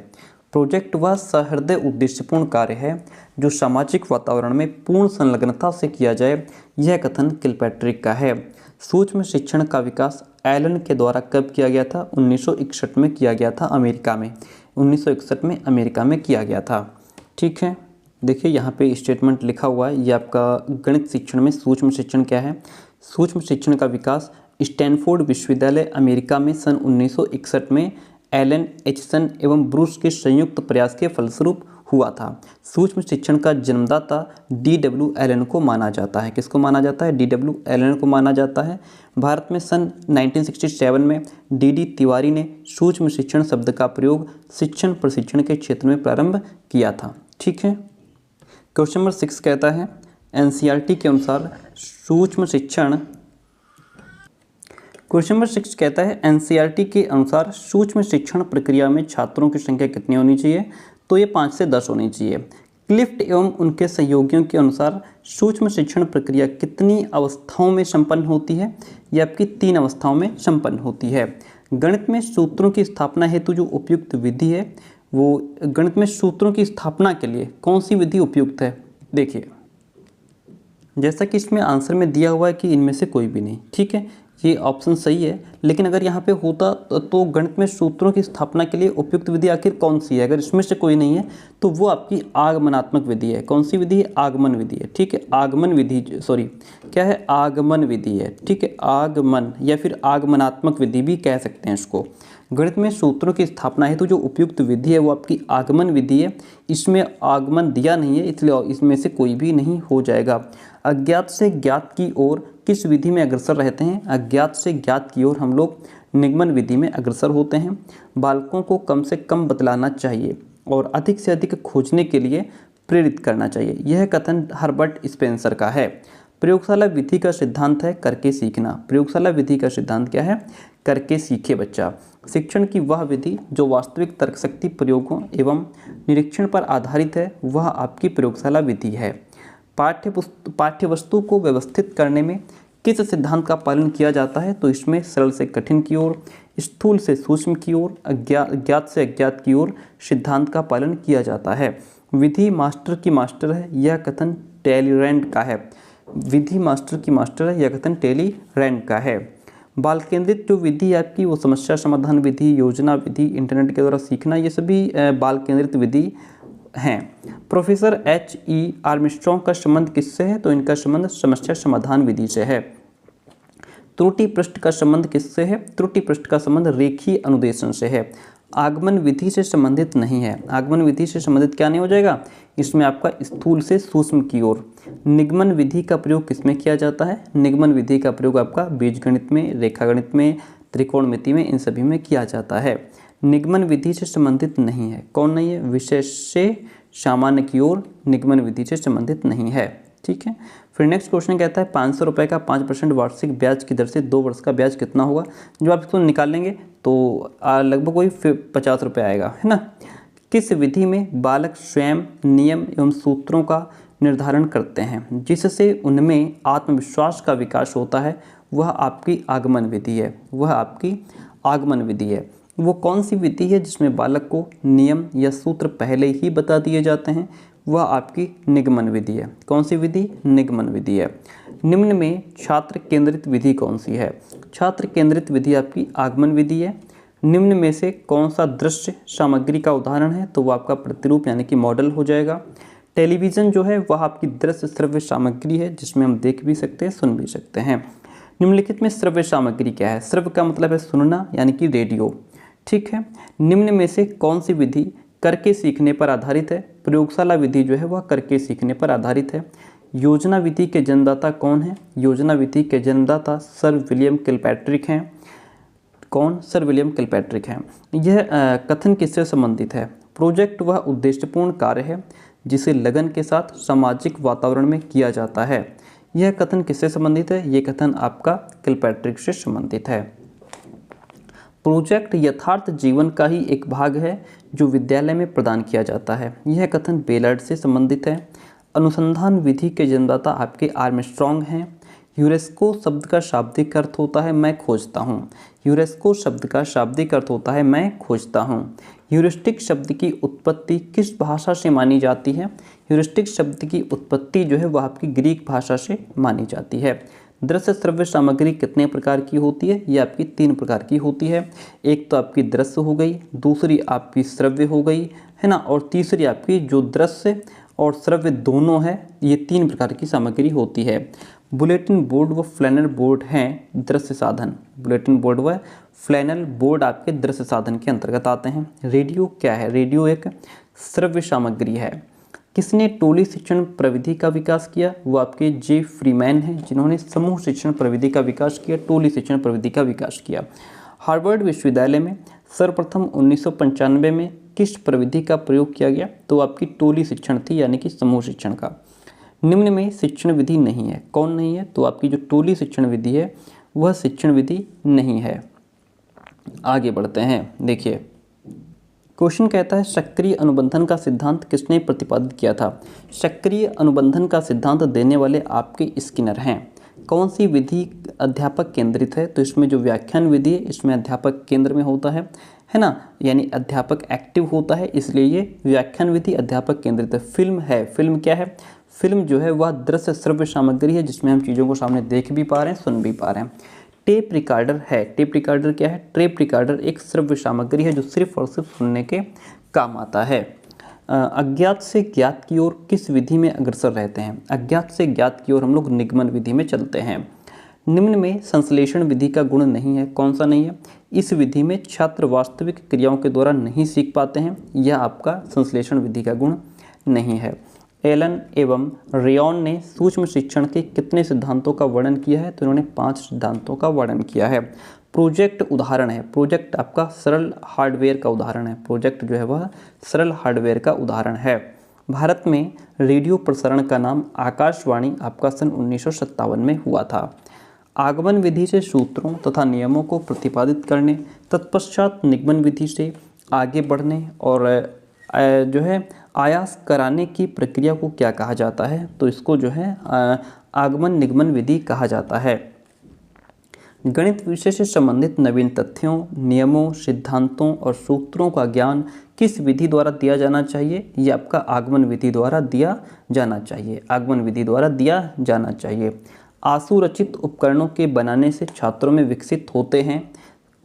Speaker 1: प्रोजेक्ट वह सहृदय उद्देश्यपूर्ण कार्य है जो सामाजिक वातावरण में पूर्ण संलग्नता से किया जाए। यह कथन किलपैट्रिक का है। सूक्ष्म शिक्षण का विकास एलन के द्वारा कब किया गया था? 1961 में किया गया था, अमेरिका में। 1961 में अमेरिका में किया गया था। ठीक है, देखिए यहाँ पे स्टेटमेंट लिखा हुआ है। ये आपका गणित शिक्षण में सूक्ष्म शिक्षण क्या है? सूक्ष्म शिक्षण का विकास स्टैनफोर्ड विश्वविद्यालय अमेरिका में सन 1961 में एलन एचसन एवं ब्रूस के संयुक्त प्रयास के फलस्वरूप हुआ था। सूक्ष्म शिक्षण का जन्मदाता D.W. एलन को माना जाता है। किसको माना जाता है? D.W. एलन को माना जाता है। भारत में सन 1967 में D.D. तिवारी ने सूक्ष्म शिक्षण शब्द का प्रयोग शिक्षण प्रशिक्षण के क्षेत्र में प्रारंभ किया था। ठीक है, क्वेश्चन नंबर 6 कहता है NCERT के अनुसार सूक्ष्म शिक्षण क्वेश्चन नंबर 6 कहता है NCERT के अनुसार सूक्ष्म शिक्षण प्रक्रिया में छात्रों की संख्या कितनी होनी चाहिए? तो ये 5 से 10 होनी चाहिए। क्लिफ्ट एवं उनके सहयोगियों के अनुसार सूक्ष्म शिक्षण प्रक्रिया कितनी अवस्थाओं में संपन्न होती है? ये आपकी 3 अवस्थाओं में संपन्न होती है। गणित में सूत्रों की स्थापना हेतु जो उपयुक्त विधि है वो गणित में सूत्रों की स्थापना के लिए कौन सी विधि उपयुक्त है? देखिए जैसा कि इसमें आंसर में दिया हुआ है कि इनमें से कोई भी नहीं। ठीक है, ये ऑप्शन सही है, लेकिन अगर यहाँ पे होता तो गणित में सूत्रों की स्थापना के लिए उपयुक्त विधि आखिर कौन सी है? अगर इसमें से कोई नहीं है तो वो आपकी आगमनात्मक विधि है। कौन सी विधि है? आगमन विधि है। ठीक है, आगमन विधि, सॉरी क्या है? आगमन विधि है। ठीक है, आगमन या फिर आगमनात्मक विधि भी कह सकते हैं इसको। गणित में सूत्रों की स्थापना है तो जो उपयुक्त विधि है वो आपकी आगमन विधि है। इसमें आगमन दिया नहीं है इसलिए इसमें से कोई भी नहीं हो जाएगा। अज्ञात से ज्ञात की ओर किस विधि में अग्रसर रहते हैं? अज्ञात से ज्ञात की ओर हम लोग निगमन विधि में अग्रसर होते हैं। बालकों को कम से कम बतलाना चाहिए और अधिक से अधिक खोजने के लिए प्रेरित करना चाहिए। यह कथन हर्बर्ट स्पेंसर का है। प्रयोगशाला विधि का सिद्धांत है करके सीखना। प्रयोगशाला विधि का सिद्धांत क्या है? करके सीखे बच्चा। शिक्षण की वह विधि जो वास्तविक तर्कशक्ति प्रयोगों एवं निरीक्षण पर आधारित है वह आपकी प्रयोगशाला विधि है। पाठ्यवस्तु को व्यवस्थित करने में किस सिद्धांत का पालन किया जाता है? तो इसमें सरल से कठिन की ओर, स्थूल से सूक्ष्म की ओर, ज्ञात से अज्ञात की ओर सिद्धांत का पालन किया जाता है। विधि मास्टर की मास्टर है, यह कथन टेलीरेंट का है। विधि मास्टर की मास्टर है, यह कथन टेलीरेंट का है। बाल केंद्रित जो विधि है आपकी वो समस्या समाधान विधि, योजना विधि, इंटरनेट के द्वारा सीखना, ये सभी बाल केंद्रित विधि हैं। Professor H.E. आर्मस्ट्रॉन्ग का संबंध किससे है? तो इनका संबंध समस्या समाधान विधि से है। त्रुटि पृष्ठ का संबंध किससे है? त्रुटि पृष्ठ का संबंध रेखीय अनुदेशन से है। आगमन विधि से संबंधित नहीं है। आगमन विधि से संबंधित क्या नहीं हो जाएगा? इसमें आपका स्थूल से सूक्ष्म की ओर। निगमन विधि का प्रयोग किसमें किया जाता है? निगमन विधि का प्रयोग आपका बीजगणित में, रेखागणित में, त्रिकोणमिति में, इन सभी में किया जाता है। निगमन विधि से संबंधित नहीं है। कौन नहीं है? विशेष से सामान्य की ओर निगमन विधि से संबंधित नहीं है। ठीक है, फिर नेक्स्ट क्वेश्चन कहता है 500 रुपये का 5% वार्षिक ब्याज की दर से 2 वर्ष का ब्याज कितना होगा? जब आप इसको निकालेंगे तो लगभग वही 50 रुपये आएगा, है ना। किस विधि में बालक स्वयं नियम एवं सूत्रों का निर्धारण करते हैं जिससे उनमें आत्मविश्वास का विकास होता है? वह आपकी आगमन विधि है। वह आपकी आगमन विधि है। वो कौन सी विधि है जिसमें बालक को नियम या सूत्र पहले ही बता दिए जाते हैं? वह आपकी निगमन विधि है। कौन सी विधि? निगमन विधि है। निम्न में छात्र केंद्रित विधि कौन सी है? छात्र केंद्रित विधि आपकी आगमन विधि है। निम्न में से कौन सा दृश्य सामग्री का उदाहरण है? तो वह आपका प्रतिरूप यानी कि मॉडल हो जाएगा। टेलीविज़न जो है वह आपकी दृश्य श्रव्य सामग्री है जिसमें हम देख भी सकते हैं, सुन भी सकते हैं। निम्नलिखित में श्रव्य सामग्री क्या है? श्रव्य का मतलब है सुनना यानी कि रेडियो। ठीक है। निम्न में से कौन सी विधि करके सीखने पर आधारित है? प्रयोगशाला विधि जो है वह करके सीखने पर आधारित है। योजना विधि के जन्मदाता कौन है? योजना विधि के जन्मदाता सर विलियम किलपैट्रिक हैं। कौन? सर विलियम किलपैट्रिक हैं। यह कथन किससे संबंधित है? प्रोजेक्ट वह उद्देश्यपूर्ण कार्य है जिसे लगन के साथ सामाजिक वातावरण में किया जाता है। यह कथन किससे संबंधित है? यह कथन आपका किलपैट्रिक से संबंधित है। प्रोजेक्ट यथार्थ जीवन का ही एक भाग है जो विद्यालय में प्रदान किया जाता है। यह कथन बेलार्ड से संबंधित है। अनुसंधान विधि के जन्मदाता आपके आर्मस्ट्रॉन्ग हैं। यूनेस्को शब्द का शाब्दिक अर्थ होता है मैं खोजता हूँ। यूनेस्को शब्द का शाब्दिक अर्थ होता है मैं खोजता हूँ। ह्यूरिस्टिक शब्द की उत्पत्ति किस भाषा से मानी जाती है? ह्यूरिस्टिक शब्द की उत्पत्ति जो है वह आपकी ग्रीक भाषा से मानी जाती है। दृश्य श्रव्य सामग्री कितने प्रकार की होती है? ये आपकी 3 प्रकार की होती है। एक तो आपकी दृश्य हो गई, दूसरी आपकी श्रव्य हो गई, है ना, और तीसरी आपकी जो दृश्य और श्रव्य दोनों है, ये 3 प्रकार की सामग्री होती है। बुलेटिन बोर्ड व फ्लैनल बोर्ड हैं दृश्य साधन। बुलेटिन बोर्ड व फ्लैनल बोर्ड आपके दृश्य साधन के अंतर्गत आते हैं। रेडियो क्या है? रेडियो एक श्रव्य सामग्री है। किसने टोली शिक्षण प्रविधि का विकास किया? वो आपके जे फ्रीमैन हैं जिन्होंने समूह शिक्षण प्रविधि का विकास किया, टोली शिक्षण प्रविधि का विकास किया। हार्वर्ड विश्वविद्यालय में सर्वप्रथम 1995 में किस प्रविधि का प्रयोग किया गया? तो आपकी टोली शिक्षण थी यानी कि समूह शिक्षण का। निम्न में शिक्षण विधि नहीं है। कौन नहीं है? तो आपकी जो टोली शिक्षण विधि है वह शिक्षण विधि नहीं है। आगे बढ़ते हैं। देखिए क्वेश्चन कहता है सक्रिय अनुबंधन का सिद्धांत किसने प्रतिपादित किया था? सक्रिय अनुबंधन का सिद्धांत देने वाले आपके स्किनर हैं। कौन सी विधि अध्यापक केंद्रित है? तो इसमें जो व्याख्यान विधि है इसमें अध्यापक केंद्र में होता है ना, यानी अध्यापक एक्टिव होता है, इसलिए ये व्याख्यान विधि अध्यापक केंद्रित है। फिल्म है। फिल्म क्या है? फिल्म जो है वह दृश्य श्रव्य सामग्री है जिसमें हम चीज़ों को सामने देख भी पा रहे हैं, सुन भी पा रहे हैं। टेप रिकॉर्डर है। टेप रिकॉर्डर क्या है? टेप रिकॉर्डर एक श्रव्य सामग्री है जो सिर्फ और सिर्फ सुनने के काम आता है। अज्ञात से ज्ञात की ओर किस विधि में अग्रसर रहते हैं? अज्ञात से ज्ञात की ओर हम लोग निगमन विधि में चलते हैं। निम्न में संश्लेषण विधि का गुण नहीं है। कौन सा नहीं है? इस विधि में छात्र वास्तविक क्रियाओं के द्वारा नहीं सीख पाते हैं। यह आपका संश्लेषण विधि का गुण नहीं है। एलन एवं रेयॉन ने सूक्ष्म शिक्षण के कितने सिद्धांतों का वर्णन किया है? तो इन्होंने 5 सिद्धांतों का वर्णन किया है। प्रोजेक्ट उदाहरण है। प्रोजेक्ट आपका सरल हार्डवेयर का उदाहरण है। प्रोजेक्ट जो है वह सरल हार्डवेयर का उदाहरण है। भारत में रेडियो प्रसारण का नाम आकाशवाणी आपका सन 1957 में हुआ था। आगमन विधि से सूत्रों तथा नियमों को प्रतिपादित करने, तत्पश्चात निगमन विधि से आगे बढ़ने और जो है आयास कराने की प्रक्रिया को क्या कहा जाता है? तो इसको जो है आगमन निगमन विधि कहा जाता है। गणित विषय से संबंधित नवीन तथ्यों, नियमों, सिद्धांतों और सूत्रों का ज्ञान किस विधि द्वारा दिया जाना चाहिए? ये आपका आगमन विधि द्वारा दिया जाना चाहिए। आगमन विधि द्वारा दिया जाना चाहिए। आशुरचित उपकरणों के बनाने से छात्रों में विकसित होते हैं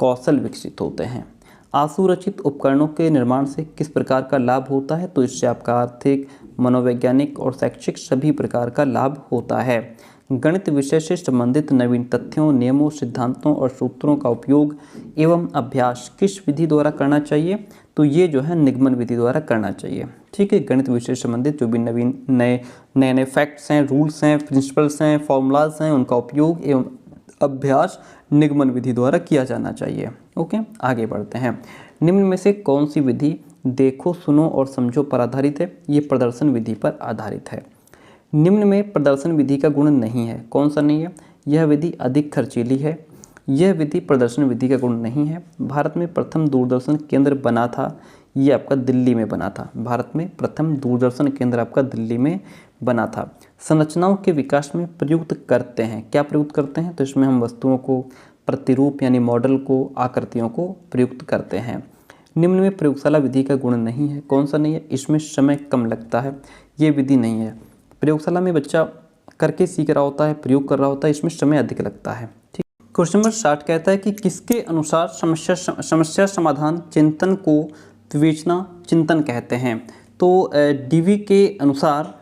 Speaker 1: कौशल विकसित होते हैं। आशुरचित उपकरणों के निर्माण से किस प्रकार का लाभ होता है? तो इससे आपका आर्थिक, मनोवैज्ञानिक और शैक्षिक सभी प्रकार का लाभ होता है। गणित विषय से संबंधित नवीन तथ्यों, नियमों, सिद्धांतों और सूत्रों का उपयोग एवं अभ्यास किस विधि द्वारा करना चाहिए? तो ये जो है निगमन विधि द्वारा करना चाहिए। ठीक है। गणित विषय से संबंधित जो भी नवीन नए फैक्ट्स हैं, रूल्स हैं, प्रिंसिपल्स हैं, फॉर्मूलाज हैं, उनका उपयोग एवं अभ्यास निगमन विधि द्वारा किया जाना चाहिए। ओके, आगे बढ़ते हैं। निम्न में से कौन सी विधि देखो, सुनो और समझो पर आधारित है? ये प्रदर्शन विधि पर आधारित है। निम्न में प्रदर्शन विधि का गुण नहीं है। कौन सा नहीं है? यह विधि अधिक खर्चीली है। यह विधि प्रदर्शन विधि का गुण नहीं है। भारत में प्रथम दूरदर्शन केंद्र बना था। ये आपका दिल्ली में बना था। भारत में प्रथम दूरदर्शन केंद्र आपका दिल्ली में बना था। संरचनाओं के विकास में प्रयुक्त करते हैं, क्या प्रयुक्त करते हैं? तो इसमें हम वस्तुओं को, प्रतिरूप यानी मॉडल को, आकृतियों को प्रयुक्त करते हैं। निम्न में प्रयोगशाला विधि का गुण नहीं है, कौन सा नहीं है? इसमें समय कम लगता है, ये विधि नहीं है। प्रयोगशाला में बच्चा करके सीख रहा होता है, प्रयोग कर रहा होता है, इसमें समय अधिक लगता है। ठीक। क्वेश्चन नंबर 60 कहता है कि किसके अनुसार समस्या समाधान चिंतन को विवेचना चिंतन कहते हैं? तो डीवी के अनुसार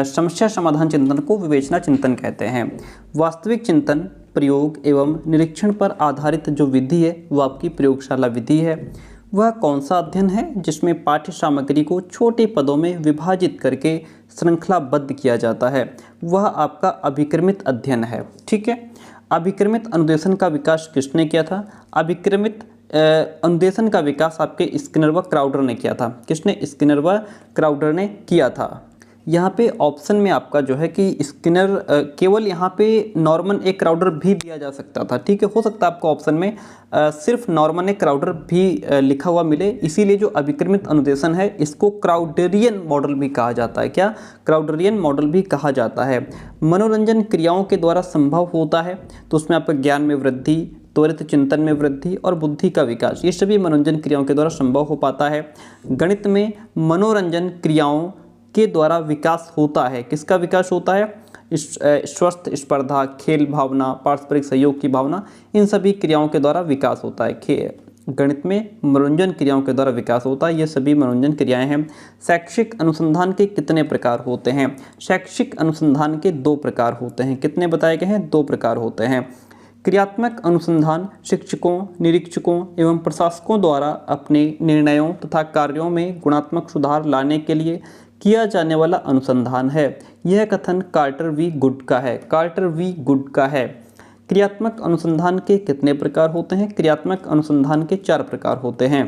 Speaker 1: समस्या समाधान चिंतन को विवेचना चिंतन कहते हैं। वास्तविक चिंतन, प्रयोग एवं निरीक्षण पर आधारित जो विधि है वो आपकी प्रयोगशाला विधि है। वह कौन सा अध्ययन है जिसमें पाठ्य सामग्री को छोटे पदों में विभाजित करके श्रृंखलाबद्ध किया जाता है? वह आपका अभिक्रमित अध्ययन है। ठीक है। अभिक्रमित अनुदेशन का विकास किसने किया था? अभिक्रमित अनुदेशन का विकास आपके स्किनर व क्राउडर ने किया था। किसने? स्किनर व क्राउडर ने किया था। यहाँ पे ऑप्शन में आपका जो है कि स्किनर, केवल यहाँ पे नॉर्मन ए क्राउडर भी दिया जा सकता था। ठीक है, हो सकता है आपको ऑप्शन में सिर्फ नॉर्मन ए क्राउडर भी लिखा हुआ मिले, इसीलिए जो अभिक्रमित अनुदेशन है इसको क्राउडरियन मॉडल भी कहा जाता है। क्या? क्राउडरियन मॉडल भी कहा जाता है। मनोरंजन क्रियाओं के द्वारा संभव होता है, तो उसमें आपका ज्ञान में वृद्धि, त्वरित चिंतन में वृद्धि और बुद्धि का विकास, ये सभी मनोरंजन क्रियाओं के द्वारा संभव हो पाता है। गणित में मनोरंजन क्रियाओं के द्वारा विकास होता है। किसका विकास होता है? स्वस्थ स्पर्धा, खेल भावना, पारस्परिक सहयोग की भावना, इन सभी क्रियाओं के द्वारा विकास होता है। गणित में मनोरंजन क्रियाओं के द्वारा विकास होता है, ये सभी मनोरंजन क्रियाएं हैं। शैक्षिक अनुसंधान के कितने प्रकार होते हैं? शैक्षिक अनुसंधान के 2 प्रकार होते हैं। कितने बताए गए हैं? 2 प्रकार होते हैं। क्रियात्मक अनुसंधान शिक्षकों, निरीक्षकों एवं प्रशासकों द्वारा अपने निर्णयों तथा कार्यों में गुणात्मक सुधार लाने के लिए किया जाने वाला अनुसंधान है। यह कथन कार्टर वी गुड का है। कार्टर वी गुड का है। क्रियात्मक अनुसंधान के कितने प्रकार होते हैं? क्रियात्मक अनुसंधान के 4 प्रकार होते हैं।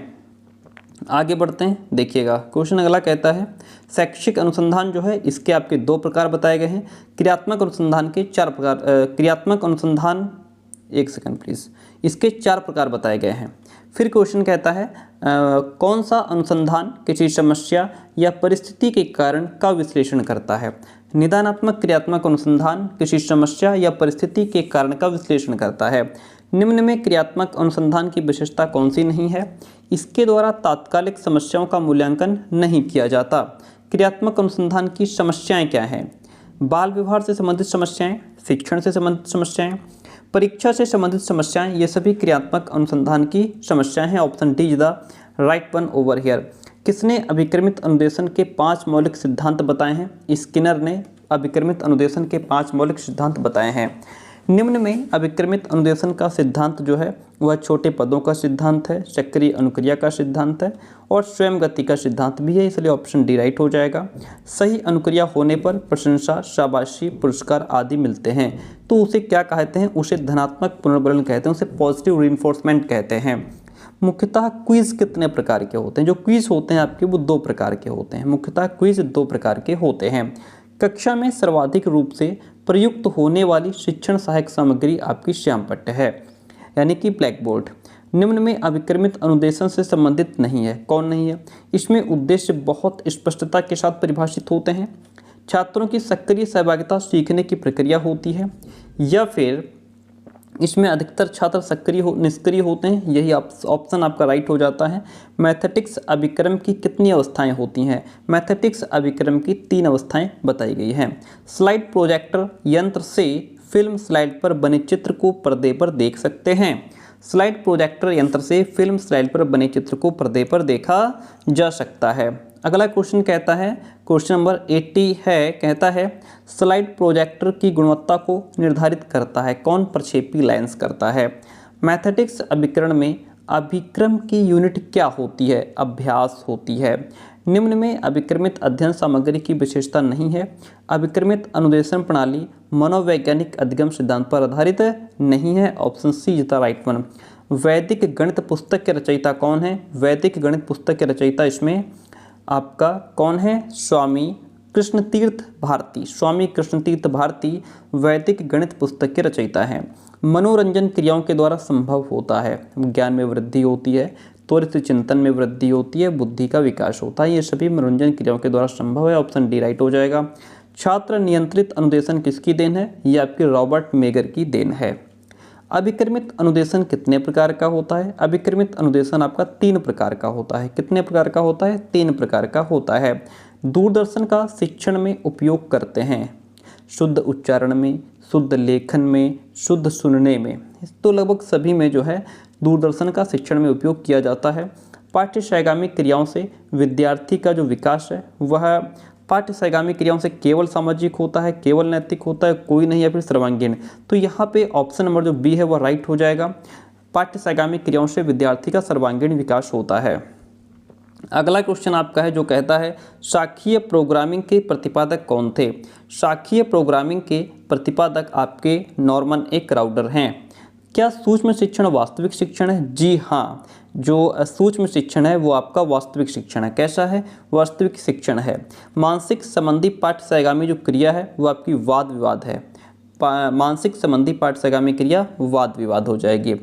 Speaker 1: आगे बढ़ते हैं, देखिएगा क्वेश्चन अगला कहता है शैक्षिक अनुसंधान जो है इसके आपके 2 प्रकार बताए गए हैं। क्रियात्मक अनुसंधान के 4 प्रकार, क्रियात्मक अनुसंधान, एक सेकंड प्लीज, इसके 4 प्रकार बताए गए हैं। फिर क्वेश्चन कहता है कौन सा अनुसंधान किसी समस्या या परिस्थिति के कारण का विश्लेषण करता है? निदानात्मक क्रियात्मक अनुसंधान किसी समस्या या परिस्थिति के कारण का विश्लेषण करता है। निम्न में क्रियात्मक अनुसंधान की विशेषता कौन सी नहीं है? इसके द्वारा तात्कालिक समस्याओं का मूल्यांकन नहीं किया जाता। क्रियात्मक अनुसंधान की समस्याएं क्या हैं? बाल व्यवहार से संबंधित समस्याएं, शिक्षण से संबंधित समस्याएं, परीक्षा से संबंधित समस्याएं, ये सभी क्रियात्मक अनुसंधान की समस्याएं हैं। Option D is the right one over here. किसने अभिक्रमित अनुदेशन के 5 मौलिक सिद्धांत बताए हैं? स्किनर ने अभिक्रमित अनुदेशन के 5 मौलिक सिद्धांत बताए हैं। निम्न में अभिक्रमित अनुदेशन का सिद्धांत जो है वह छोटे पदों का सिद्धांत है, चक्रीय अनुक्रिया का सिद्धांत है और स्वयं गति का सिद्धांत भी है, इसलिए ऑप्शन डी राइट हो जाएगा। सही अनुक्रिया होने पर प्रशंसा, शाबाशी, पुरस्कार आदि मिलते हैं, तो उसे क्या कहते हैं? उसे धनात्मक पुनर्बलन कहते हैं, उसे पॉजिटिव रीइंफोर्समेंट कहते हैं। मुख्यतः क्विज कितने प्रकार के होते हैं? जो क्विज होते हैं आपके वो 2 प्रकार के होते हैं। मुख्यतः क्विज 2 प्रकार के होते हैं। कक्षा में सर्वाधिक रूप से प्रयुक्त होने वाली शिक्षण सहायक सामग्री आपकी श्यामपट्ट है, यानी कि ब्लैक बोर्ड। निम्न में अभिक्रमित अनुदेशन से संबंधित नहीं है। कौन नहीं है? इसमें उद्देश्य बहुत स्पष्टता के साथ परिभाषित होते हैं, छात्रों की सक्रिय सहभागिता सीखने की प्रक्रिया होती है, या फिर इसमें अधिकतर छात्र सक्रिय निष्क्रिय होते हैं। यही ऑप्शन आपका राइट हो जाता है। मैथेटिक्स अभिक्रम की कितनी अवस्थाएं होती हैं? मैथेटिक्स अभिक्रम की 3 अवस्थाएं बताई गई हैं। स्लाइड प्रोजेक्टर यंत्र से फिल्म स्लाइड पर बने चित्र को पर्दे पर देख सकते हैं। स्लाइड प्रोजेक्टर यंत्र से फिल्म स्लाइड पर बने चित्र को पर्दे पर देखा जा सकता है। अगला क्वेश्चन कहता है, क्वेश्चन नंबर 80 है, कहता है स्लाइड प्रोजेक्टर की गुणवत्ता को निर्धारित करता है कौन? प्रक्षेपी लेंस करता है। मैथेटिक्स अभिकरण में अभिक्रम की यूनिट क्या होती है? अभ्यास होती है। निम्न में अभिक्रमित अध्ययन सामग्री की विशेषता नहीं है। अभिक्रमित अनुदेशन प्रणाली मनोवैज्ञानिक अधिगम सिद्धांत पर आधारित नहीं है। Option C is the right one. वैदिक गणित पुस्तक के रचयिता कौन है? वैदिक गणित पुस्तक के रचयिता इसमें आपका कौन है? स्वामी कृष्णतीर्थ भारती। स्वामी कृष्णतीर्थ भारती वैदिक गणित पुस्तक के रचयिता हैं। मनोरंजन क्रियाओं के द्वारा संभव होता है। ज्ञान में वृद्धि होती है, त्वरित चिंतन में वृद्धि होती है, बुद्धि का विकास होता है। ये सभी मनोरंजन क्रियाओं के द्वारा संभव है। ऑप्शन डी राइट हो जाएगा। छात्र नियंत्रित अनुदेशन किसकी देन है? ये आपके रॉबर्ट मेगर की देन है। अभिक्रमित अनुदेशन कितने प्रकार का होता है? अभिक्रमित अनुदेशन आपका 3 प्रकार का होता है। कितने प्रकार का होता है? 3 प्रकार का होता है। दूरदर्शन का शिक्षण में उपयोग करते हैं, शुद्ध उच्चारण में, शुद्ध लेखन में, शुद्ध सुनने में। तो लगभग सभी में जो है दूरदर्शन का शिक्षण में उपयोग किया जाता है। पाठ्य सहगामी क्रियाओं से विद्यार्थी का जो विकास है वह पाठ्य सहगामी क्रियाओं से केवल सामाजिक होता है, केवल नैतिक होता है, कोई नहीं, या फिर सर्वांगीण। तो यहाँ पे ऑप्शन नंबर जो बी है वह राइट हो जाएगा। पाठ्य सहगामी क्रियाओं से विद्यार्थी का सर्वांगीण विकास होता है। अगला क्वेश्चन आपका है जो कहता है शाखीय प्रोग्रामिंग के प्रतिपादक कौन थे? शाखीय प्रोग्रामिंग के प्रतिपादक आपके नॉर्मन ए क्राउडर हैं। क्या सूक्ष्म शिक्षण वास्तविक शिक्षण है? जी हाँ, जो सूक्ष्म शिक्षण है वो आपका वास्तविक शिक्षण है। कैसा है? वास्तविक शिक्षण है। मानसिक संबंधी पाठ्य सहगामी जो क्रिया है वो आपकी वाद विवाद है। मानसिक संबंधी पाठ्य सहगामी क्रिया वाद विवाद हो जाएगी।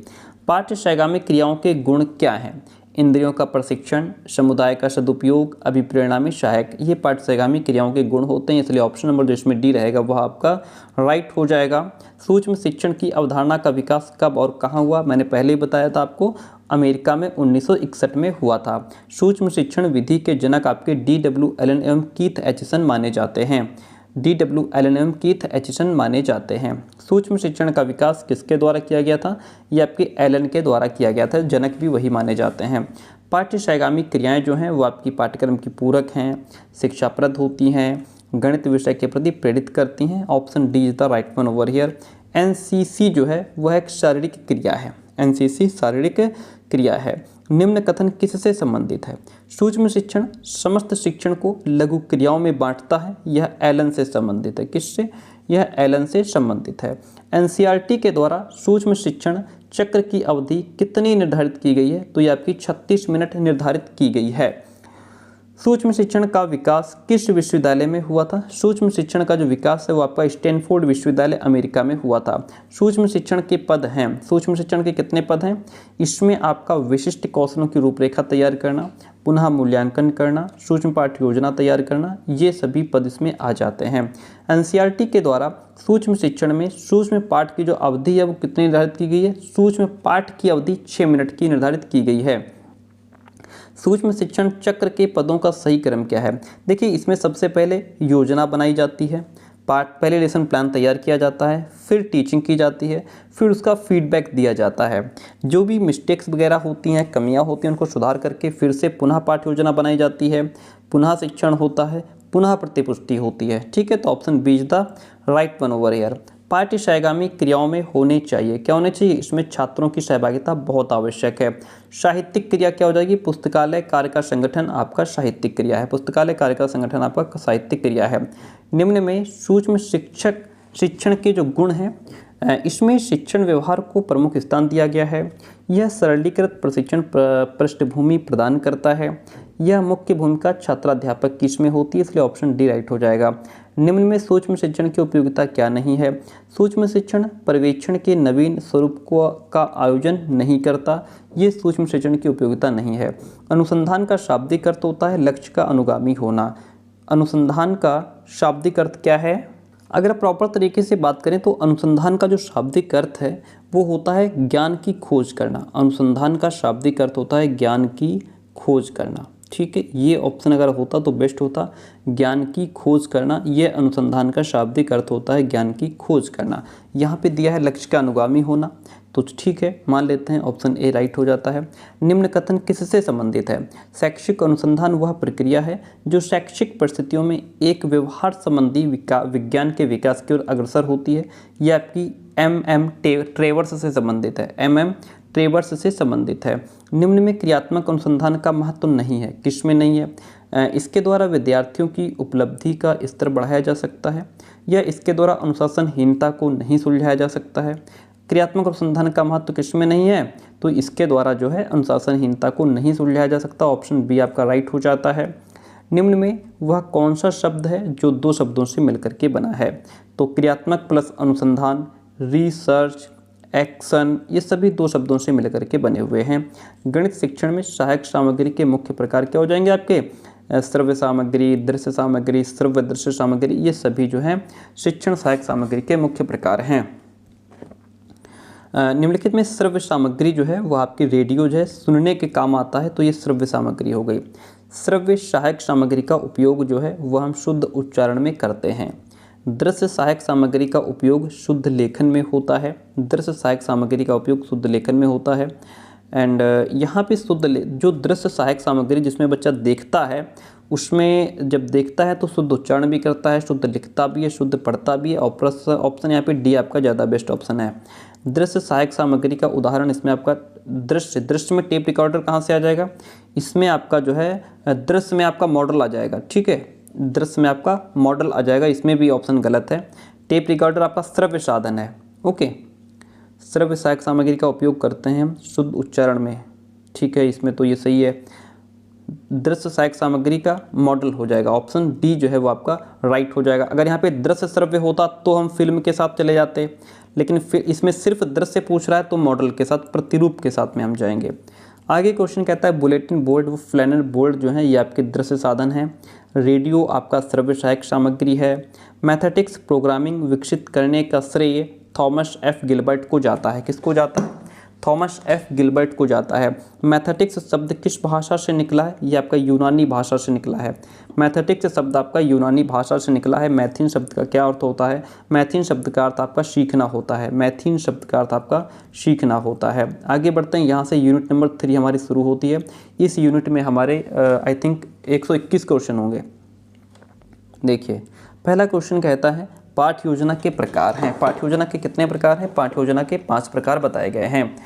Speaker 1: पाठ्य सहगामी क्रियाओं के गुण क्या हैं? इंद्रियों का प्रशिक्षण, समुदाय का सदुपयोग, अभिप्रेरणा में सहायक, ये पाठ्य सहगामी क्रियाओं के गुण होते हैं। इसलिए ऑप्शन नंबर जो इसमें डी रहेगा वह आपका राइट हो जाएगा। सूक्ष्म शिक्षण की अवधारणा का विकास कब और कहाँ हुआ? मैंने पहले ही बताया था आपको, अमेरिका में 1961 में हुआ था। सूक्ष्म शिक्षण विधि के जनक आपके D.W. एलन एवं कीथ एचिसन माने जाते हैं। D.W. एलन एवं कीथ एचिसन माने जाते हैं। सूक्ष्म शिक्षण का विकास किसके द्वारा किया गया था? ये आपके एलन के द्वारा किया गया था। जनक भी वही माने जाते हैं। पाठ्य सहगामी क्रियाएं जो हैं वो आपकी पाठ्यक्रम की पूरक हैं, शिक्षाप्रद होती हैं, गणित विषय के प्रति प्रेरित करती हैं। Option D is the right one over here. NCC जो है वह एक शारीरिक क्रिया है। एनसीसी शारीरिक क्रिया है। निम्न कथन किससे संबंधित है? सूक्ष्म शिक्षण समस्त शिक्षण को लघु क्रियाओं में बांटता है। यह एलन से संबंधित है। किससे? यह एलन से संबंधित है। एनसीईआरटी के द्वारा सूक्ष्म शिक्षण चक्र की अवधि कितनी निर्धारित की गई है? तो यह आपकी 36 मिनट निर्धारित की गई है। सूक्ष्म शिक्षण का विकास किस विश्वविद्यालय में हुआ था? सूक्ष्म शिक्षण का जो विकास है वो आपका स्टैनफोर्ड विश्वविद्यालय अमेरिका में हुआ था। सूक्ष्म शिक्षण के पद हैं, सूक्ष्म शिक्षण के कितने पद हैं? इसमें आपका विशिष्ट कौशलों की रूपरेखा तैयार करना, पुनः मूल्यांकन करना, सूक्ष्म पाठ्य योजना तैयार करना, ये सभी पद इसमें आ जाते हैं। एनसीईआरटी के द्वारा सूक्ष्म शिक्षण में सूक्ष्म पाठ की जो अवधि है वो कितनी निर्धारित की गई है? सूक्ष्म पाठ की अवधि 6 मिनट की निर्धारित की गई है। सूक्ष्म शिक्षण चक्र के पदों का सही क्रम क्या है? देखिए, इसमें सबसे पहले योजना बनाई जाती है, पहले लेसन प्लान तैयार किया जाता है, फिर टीचिंग की जाती है, फिर उसका फीडबैक दिया जाता है। जो भी मिस्टेक्स वगैरह होती हैं, कमियां होती हैं, उनको सुधार करके फिर से पुनः पाठ्य योजना बनाई जाती है, पुनः शिक्षण होता है, पुनः प्रतिपुष्टि होती है। ठीक है, तो option B is the right one over here. पाठ्य सहगामी क्रियाओं में होने चाहिए, क्या होने चाहिए? इसमें छात्रों की सहभागिता बहुत आवश्यक है। साहित्यिक क्रिया क्या हो जाएगी? पुस्तकालय कार्य का संगठन आपका साहित्यिक क्रिया है। पुस्तकालय कार्य का संगठन आपका साहित्यिक क्रिया है। निम्न में सूक्ष्म शिक्षण के जो गुण हैं, इसमें शिक्षण व्यवहार को प्रमुख स्थान दिया गया है। यह सरलीकृत प्रशिक्षण पृष्ठभूमि प्रदान करता है। यह मुख्य भूमिका छात्राध्यापक की इसमें होती है, इसलिए ऑप्शन डी राइट हो जाएगा। निम्न में सूक्ष्म शिक्षण की उपयोगिता क्या नहीं है? सूक्ष्म शिक्षण पर्यवेक्षण के नवीन स्वरूप का आयोजन नहीं करता, ये सूक्ष्म शिक्षण की उपयोगिता नहीं है। अनुसंधान का शाब्दिक अर्थ होता है लक्ष्य का अनुगामी होना। अनुसंधान का शाब्दिक अर्थ क्या है? अगर प्रॉपर तरीके से बात करें तो अनुसंधान का जो शाब्दिक अर्थ है वो होता है ज्ञान की खोज करना। अनुसंधान का शाब्दिक अर्थ होता है ज्ञान की खोज करना। ठीक है, ये ऑप्शन अगर होता तो बेस्ट होता। ज्ञान की खोज करना, ये अनुसंधान का शाब्दिक अर्थ होता है ज्ञान की खोज करना। यहाँ पे दिया है लक्ष्य का अनुगामी होना, तो ठीक है, मान लेते हैं ऑप्शन ए राइट हो जाता है। निम्न कथन किससे संबंधित है? शैक्षिक अनुसंधान वह प्रक्रिया है जो शैक्षिक परिस्थितियों में एक व्यवहार संबंधी विज्ञान के विकास की ओर अग्रसर होती है। यह आपकी MM ट्रेवर्स से संबंधित है। MM ट्रेवर्स से संबंधित है। निम्न में क्रियात्मक अनुसंधान का महत्व नहीं है। किसमें नहीं है? इसके द्वारा विद्यार्थियों की उपलब्धि का स्तर बढ़ाया जा सकता है, या इसके द्वारा अनुशासनहीनता को नहीं सुलझाया जा सकता है। क्रियात्मक अनुसंधान का महत्व किसमें नहीं है? तो इसके द्वारा जो है अनुशासनहीनता को नहीं सुलझाया जा सकता। ऑप्शन बी आपका राइट हो जाता है। निम्न में वह कौन सा शब्द है जो 2 शब्दों से मिलकर के बना है? तो क्रियात्मक प्लस अनुसंधान, रिसर्च, एक्शन, ये सभी दो शब्दों से मिलकर के बने हुए हैं। गणित शिक्षण में सहायक सामग्री के मुख्य प्रकार क्या हो जाएंगे आपके? श्रव्य सामग्री, दृश्य सामग्री, श्रव्य दृश्य सामग्री, ये सभी जो हैं शिक्षण सहायक सामग्री के मुख्य प्रकार हैं। निम्नलिखित में श्रव्य सामग्री जो है वो आपकी रेडियो जो है सुनने के काम आता है, तो ये श्रव्य सामग्री हो गई। श्रव्य सहायक सामग्री का उपयोग जो है वह हम शुद्ध उच्चारण में करते हैं। दृश्य सहायक सामग्री का उपयोग शुद्ध लेखन में होता है। दृश्य सहायक सामग्री का उपयोग शुद्ध लेखन में होता है। एंड यहाँ पे जो दृश्य सहायक सामग्री जिसमें बच्चा देखता है, उसमें जब देखता है तो शुद्ध उच्चारण भी करता है, शुद्ध लिखता भी है, शुद्ध पढ़ता भी है। ऑप्शन यहाँ पे डी आपका ज़्यादा बेस्ट ऑप्शन है। दृश्य सहायक सामग्री का उदाहरण इसमें आपका दृश्य में टेप रिकॉर्डर कहाँ से आ जाएगा? इसमें आपका जो है दृश्य में आपका मॉडल आ जाएगा, ठीक है, दृश्य में आपका मॉडल आ जाएगा, इसमें भी ऑप्शन गलत है। टेप रिकॉर्डर आपका श्रव्य साधन है, ओके। श्रव्य सहायक सामग्री का उपयोग करते हैं हम शुद्ध उच्चारण में, ठीक है, इसमें तो ये सही है। दृश्य सहायक सामग्री का मॉडल हो जाएगा, ऑप्शन डी जो है वो आपका राइट हो जाएगा। अगर यहाँ पे दृश्य श्रव्य होता तो हम फिल्म के साथ चले जाते, लेकिन फिर इसमें सिर्फ दृश्य पूछ रहा है तो मॉडल के साथ, प्रतिरूप के साथ में हम जाएंगे। आगे क्वेश्चन कहता है बुलेटिन बोर्ड व फ्लैनर बोर्ड जो है ये आपके दृश्य साधन है। रेडियो आपका श्रव्य सहायक सामग्री है। मैथमेटिक्स प्रोग्रामिंग विकसित करने का श्रेय थॉमस एफ गिलबर्ट को जाता है। किसको जाता है? थॉमस एफ गिलबर्ट को जाता है। मैथमेटिक्स शब्द किस भाषा से निकला है? ये आपका यूनानी भाषा से निकला है। मैथमेटिक्स शब्द आपका यूनानी भाषा से निकला है। मैथिन शब्द का क्या अर्थ होता है? मैथिन शब्द का अर्थ आपका सीखना होता है। मैथिन शब्द का अर्थ आपका सीखना होता है। आगे बढ़ते हैं, यहाँ से यूनिट नंबर 3 हमारी शुरू होती है। इस यूनिट में हमारे आई थिंक 121 क्वेश्चन होंगे। देखिए, पहला क्वेश्चन कहता है पाठ्य योजना के प्रकार हैं। पाठ्य योजना के कितने प्रकार हैं? पाठ्य योजना के 5 प्रकार बताए गए हैं।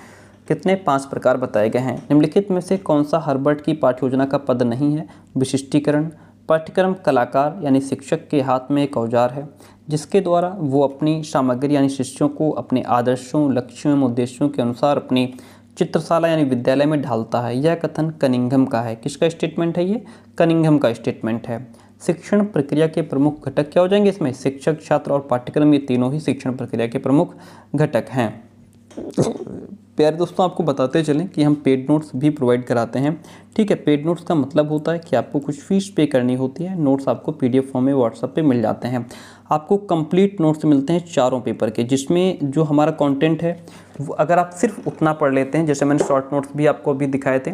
Speaker 1: कितने? 5 प्रकार बताए गए हैं। निम्नलिखित में से कौन सा हर्बर्ट की पाठ्य योजना का पद नहीं है? विशिष्टीकरण। पाठ्यक्रम कलाकार यानी शिक्षक के हाथ में एक औजार है जिसके द्वारा वो अपनी सामग्री यानी शिष्यों को अपने आदर्शों, लक्ष्यों एवं उद्देश्यों के अनुसार अपनी चित्रशाला यानी विद्यालय में ढालता है। यह कथन कनिंघम का है। किसका स्टेटमेंट है ये? कनिंघम का स्टेटमेंट है। शिक्षण प्रक्रिया के प्रमुख घटक क्या हो जाएंगे इसमें? शिक्षक, छात्र और पाठ्यक्रम, ये तीनों ही शिक्षण प्रक्रिया के प्रमुख घटक हैं। प्यारे दोस्तों, आपको बताते चलें कि हम पेड नोट्स भी प्रोवाइड कराते हैं, ठीक है। पेड नोट्स का मतलब होता है कि आपको कुछ फीस पे करनी होती है। नोट्स आपको पीडीएफ फॉर्म में व्हाट्सएप पे मिल जाते हैं। आपको कंप्लीट नोट्स मिलते हैं 4 पेपर के, जिसमें जो हमारा कंटेंट है वो अगर आप सिर्फ उतना पढ़ लेते हैं, जैसे मैंने शॉर्ट नोट्स भी आपको अभी दिखाए थे,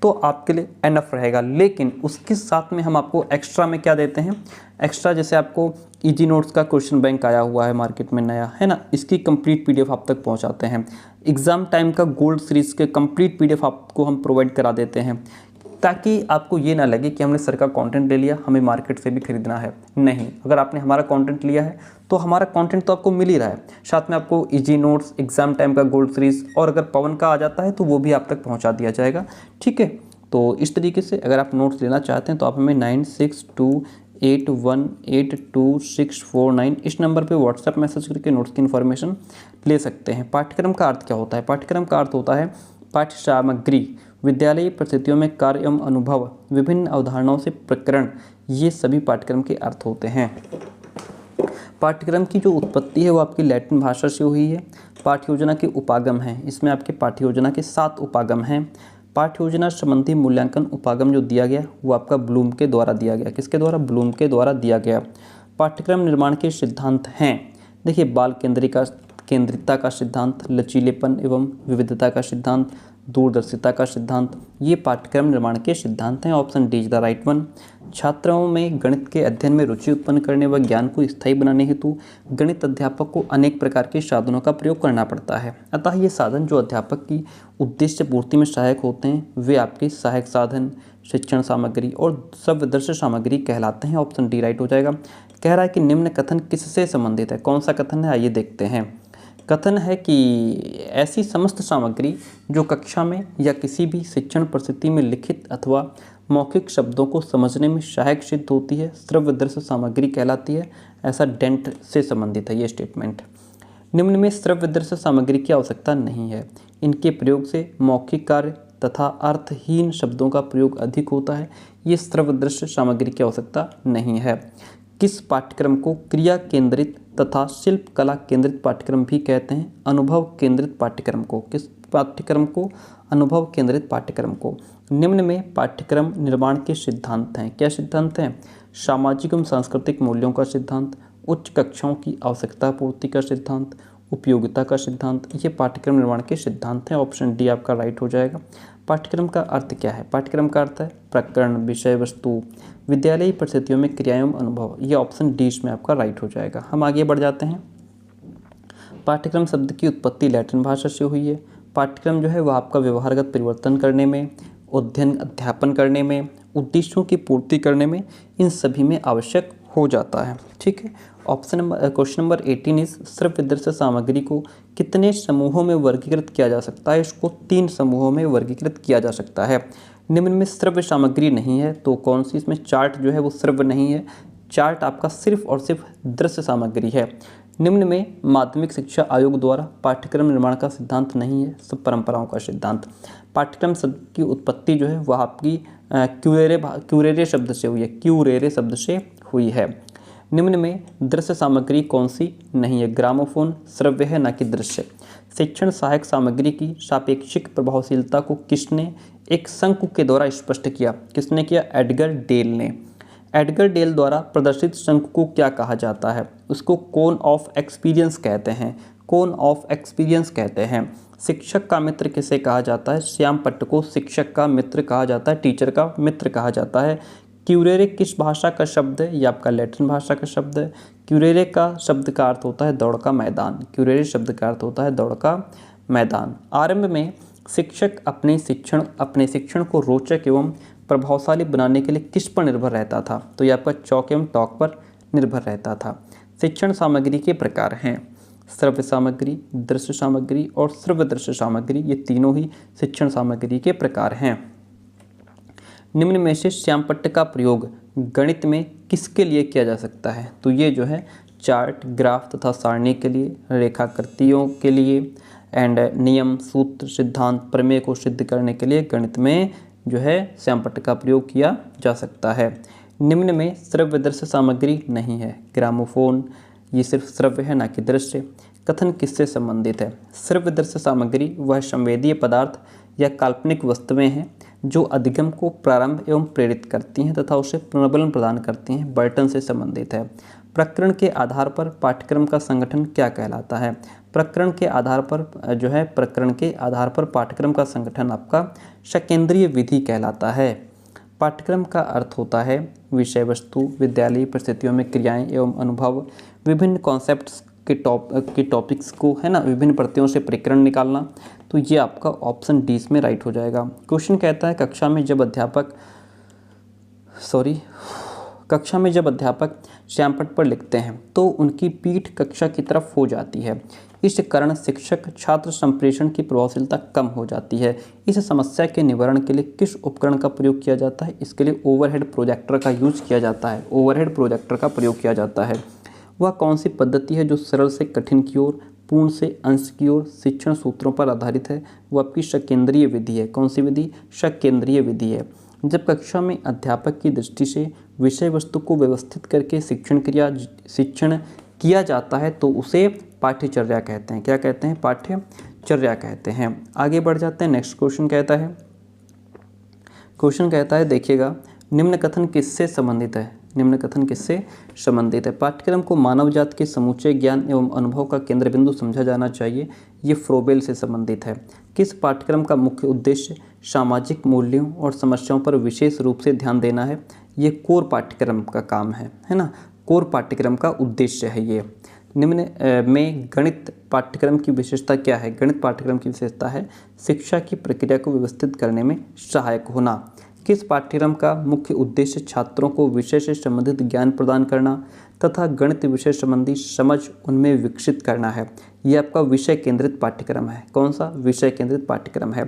Speaker 1: तो आपके लिए एनफ रहेगा। लेकिन उसके साथ में हम आपको एक्स्ट्रा में क्या देते हैं? एक्स्ट्रा जैसे आपको इजी नोट्स का क्वेश्चन बैंक आया हुआ है मार्केट में नया, है ना, इसकी कंप्लीट पीडीएफ आप तक पहुंचाते हैं। एग्ज़ाम टाइम का गोल्ड सीरीज़ के कंप्लीट पीडीएफ आपको हम प्रोवाइड करा देते हैं, ताकि आपको ये ना लगे कि हमने सर का कंटेंट ले लिया, हमें मार्केट से भी खरीदना है। नहीं, अगर आपने हमारा कंटेंट लिया है तो हमारा कंटेंट तो आपको मिल ही रहा है, साथ में आपको इजी नोट्स, एग्जाम टाइम का गोल्ड सीरीज़, और अगर पवन का आ जाता है तो वो भी आप तक पहुंचा दिया जाएगा, ठीक है। तो इस तरीके से अगर आप नोट्स लेना चाहते हैं तो आप हमें 9628182649 इस नंबर पे व्हाट्सएप मैसेज करके नोट्स की इन्फॉर्मेशन ले सकते हैं। पाठ्यक्रम का अर्थ क्या होता है? पाठ्यक्रम का अर्थ होता है पाठ्य सामग्री, विद्यालयी परिस्थितियों में कार्य एवं अनुभव, विभिन्न अवधारणाओं से प्रकरण, ये सभी पाठ्यक्रम के अर्थ होते हैं। पाठ्यक्रम की जो उत्पत्ति है वो आपकी लैटिन भाषा से हुई है। पाठ्य योजना के उपागम हैं, इसमें आपके पाठ्य योजना के 7 उपागम हैं। पाठ्य योजना संबंधी मूल्यांकन उपागम जो दिया गया वो आपका ब्लूम के द्वारा दिया गया। किसके द्वारा? ब्लूम के द्वारा दिया गया। पाठ्यक्रम निर्माण के सिद्धांत हैं, देखिए, बाल केंद्रितता का सिद्धांत, लचीलेपन एवं विविधता का सिद्धांत, दूरदर्शिता का सिद्धांत, ये पाठ्यक्रम निर्माण के सिद्धांत हैं। Option D is the right one. छात्रों में गणित के अध्ययन में रुचि उत्पन्न करने व ज्ञान को स्थायी बनाने हेतु गणित अध्यापक को अनेक प्रकार के साधनों का प्रयोग करना पड़ता है। अतः ये साधन जो अध्यापक की उद्देश्य पूर्ति में सहायक होते हैं वे आपके सहायक साधन, शिक्षण सामग्री और शब्ददृश्य सामग्री कहलाते हैं। ऑप्शन डी राइट हो जाएगा। कह रहा है कि निम्न कथन किससे संबंधित है? कौन सा कथन है? आइए देखते हैं। कथन है कि ऐसी समस्त सामग्री जो कक्षा में या किसी भी शिक्षण परिस्थिति में लिखित अथवा मौखिक शब्दों को समझने में सहायक सिद्ध होती है श्रव्य दृश्य सामग्री कहलाती है। ऐसा डेंट से संबंधित है ये स्टेटमेंट। निम्न में श्रव्य दृश्य सामग्री की आवश्यकता नहीं है। इनके प्रयोग से मौखिक कार्य तथा अर्थहीन शब्दों का प्रयोग अधिक होता है। ये श्रव्य दृश्य सामग्री की आवश्यकता नहीं है। किस पाठ्यक्रम को क्रिया केंद्रित तथा शिल्प कला केंद्रित पाठ्यक्रम भी कहते हैं? अनुभव केंद्रित पाठ्यक्रम को। किस पाठ्यक्रम को? अनुभव केंद्रित पाठ्यक्रम को। निम्न में पाठ्यक्रम निर्माण के सिद्धांत हैं। क्या सिद्धांत हैं? सामाजिक एवं सांस्कृतिक मूल्यों का सिद्धांत, उच्च कक्षाओं की आवश्यकता पूर्ति का सिद्धांत, उपयोगिता का सिद्धांत। ये पाठ्यक्रम निर्माण के सिद्धांत हैं। ऑप्शन डी आपका राइट हो जाएगा। पाठ्यक्रम का अर्थ क्या है? पाठ्यक्रम का अर्थ है प्रकरण, विषय वस्तु, विद्यालयी परिस्थितियों में क्रियाएं एवं अनुभव। ये ऑप्शन डी इसमें आपका राइट हो जाएगा। हम आगे बढ़ जाते हैं। पाठ्यक्रम शब्द की उत्पत्ति लैटिन भाषा से हुई है। पाठ्यक्रम जो है वह आपका व्यवहारगत परिवर्तन करने में, अध्ययन अध्यापन करने में, उद्देश्यों की पूर्ति करने में, इन सभी में आवश्यक हो जाता है। ठीक है। क्वेश्चन नंबर 18 इज श्रव्य दृश्य सामग्री को कितने समूहों में वर्गीकृत किया जा सकता है? इसको 3 समूहों में वर्गीकृत किया जा सकता है। निम्न में श्रव्य सामग्री नहीं है तो कौन सी? इसमें चार्ट जो है वो श्रव्य नहीं है। चार्ट आपका सिर्फ और सिर्फ दृश्य सामग्री है। निम्न में माध्यमिक शिक्षा आयोग द्वारा पाठ्यक्रम निर्माण का सिद्धांत नहीं है, सब परंपराओं का सिद्धांत। पाठ्यक्रम शब्द की उत्पत्ति जो है वह आपकी क्यूरेरे शब्द से हुई है। क्यूरेरे शब्द से हुई है। निम्न में दृश्य सामग्री कौन सी नहीं है? ग्रामोफोन श्रव्य है, ना कि दृश्य। शिक्षण सहायक सामग्री की सापेक्षिक प्रभावशीलता को किसने एक शंकु के द्वारा स्पष्ट किया? किसने किया? एडगर डेल ने। एडगर डेल द्वारा प्रदर्शित शंकु को क्या कहा जाता है? उसको कोन ऑफ एक्सपीरियंस कहते हैं। कोन ऑफ एक्सपीरियंस कहते हैं। शिक्षक का मित्र किसे कहा जाता है? श्याम पट्ट को शिक्षक का मित्र कहा जाता है, टीचर का मित्र कहा जाता है। क्यूरेरे किस भाषा का शब्द है? ये आपका लैटिन भाषा का शब्द है। क्यूरेरे का शब्द का अर्थ होता है दौड़ का मैदान। क्यूरेरे शब्द का अर्थ होता है दौड़ का मैदान। आरंभ में शिक्षक अपने शिक्षण को रोचक एवं प्रभावशाली बनाने के लिए किस पर निर्भर रहता था? तो ये आपका चौक एवं टॉक पर निर्भर रहता था। शिक्षण सामग्री के प्रकार हैं श्रव्य सामग्री, दृश्य सामग्री और श्रव्य दृश्य सामग्री। ये तीनों ही शिक्षण सामग्री के प्रकार हैं। निम्न में से श्यामपट्ट का प्रयोग गणित में किसके लिए किया जा सकता है? तो ये जो है चार्ट, ग्राफ तथा सारणी के लिए, रेखाकृतियों के लिए, एंड नियम, सूत्र, सिद्धांत, प्रमेय को सिद्ध करने के लिए गणित में जो है श्यामपट्ट का प्रयोग किया जा सकता है। निम्न में श्रव्य दृश्य सामग्री नहीं है। ग्रामोफोन ये सिर्फ श्रव्य है, ना कि दृश्य। कथन किससे संबंधित है? श्रव्य दृश्य सामग्री वह संवेदीय पदार्थ या काल्पनिक वस्तुएं हैं जो अधिगम को प्रारंभ एवं प्रेरित करती हैं तथा उसे पुनर्बलन प्रदान करती हैं। बर्टन से संबंधित है। प्रकरण के आधार पर पाठ्यक्रम का संगठन क्या कहलाता है? प्रकरण के आधार पर पाठ्यक्रम का संगठन आपका सकेंद्रीय विधि कहलाता है। पाठ्यक्रम का अर्थ होता है विषय वस्तु, विद्यालयी परिस्थितियों में क्रियाएं एवं अनुभव, विभिन्न कॉन्सेप्ट्स के टॉपिक्स को है ना विभिन्न प्रतियों से प्रकरण निकालना। तो ये आपका ऑप्शन डी में राइट हो जाएगा। क्वेश्चन कहता है कक्षा में जब अध्यापक श्यामपट्ट पर लिखते हैं तो उनकी पीठ कक्षा की तरफ हो जाती है। इस कारण शिक्षक छात्र संप्रेषण की प्रभावशीलता कम हो जाती है। इस समस्या के निवारण के लिए किस उपकरण का प्रयोग किया जाता है? इसके लिए ओवरहेड प्रोजेक्टर का यूज किया जाता है। ओवरहेड प्रोजेक्टर का प्रयोग किया जाता है। वह कौन सी पद्धति है जो सरल से कठिन की ओर, पूर्ण से अंश की ओर शिक्षण सूत्रों पर आधारित है? वो आपकी सकेंद्रीय विधि है। कौन सी विधि? सकेंद्रीय विधि है। जब कक्षा में अध्यापक की दृष्टि से विषय वस्तु को व्यवस्थित करके शिक्षण किया जाता है तो उसे पाठ्यचर्या कहते हैं। क्या कहते हैं? पाठ्यचर्या कहते हैं। आगे बढ़ जाते हैं। नेक्स्ट क्वेश्चन कहता है देखिएगा, निम्न कथन किससे संबंधित है? निम्न कथन किससे संबंधित है? पाठ्यक्रम को मानव जात के समूचे ज्ञान एवं अनुभव का केंद्र बिंदु समझा जाना चाहिए। ये फ्रोबेल से संबंधित है। किस पाठ्यक्रम का मुख्य उद्देश्य सामाजिक मूल्यों और समस्याओं पर विशेष रूप से ध्यान देना है? ये कोर पाठ्यक्रम का काम है ना, कोर पाठ्यक्रम का उद्देश्य है ये। निम्न में गणित पाठ्यक्रम की विशेषता क्या है? गणित पाठ्यक्रम की विशेषता है शिक्षा की प्रक्रिया को व्यवस्थित करने में सहायक होना। किस पाठ्यक्रम का मुख्य उद्देश्य छात्रों को विषय से संबंधित ज्ञान प्रदान करना तथा गणित विषय संबंधी समझ उनमें विकसित करना है? यह आपका विषय केंद्रित पाठ्यक्रम है। कौन सा? विषय केंद्रित पाठ्यक्रम है।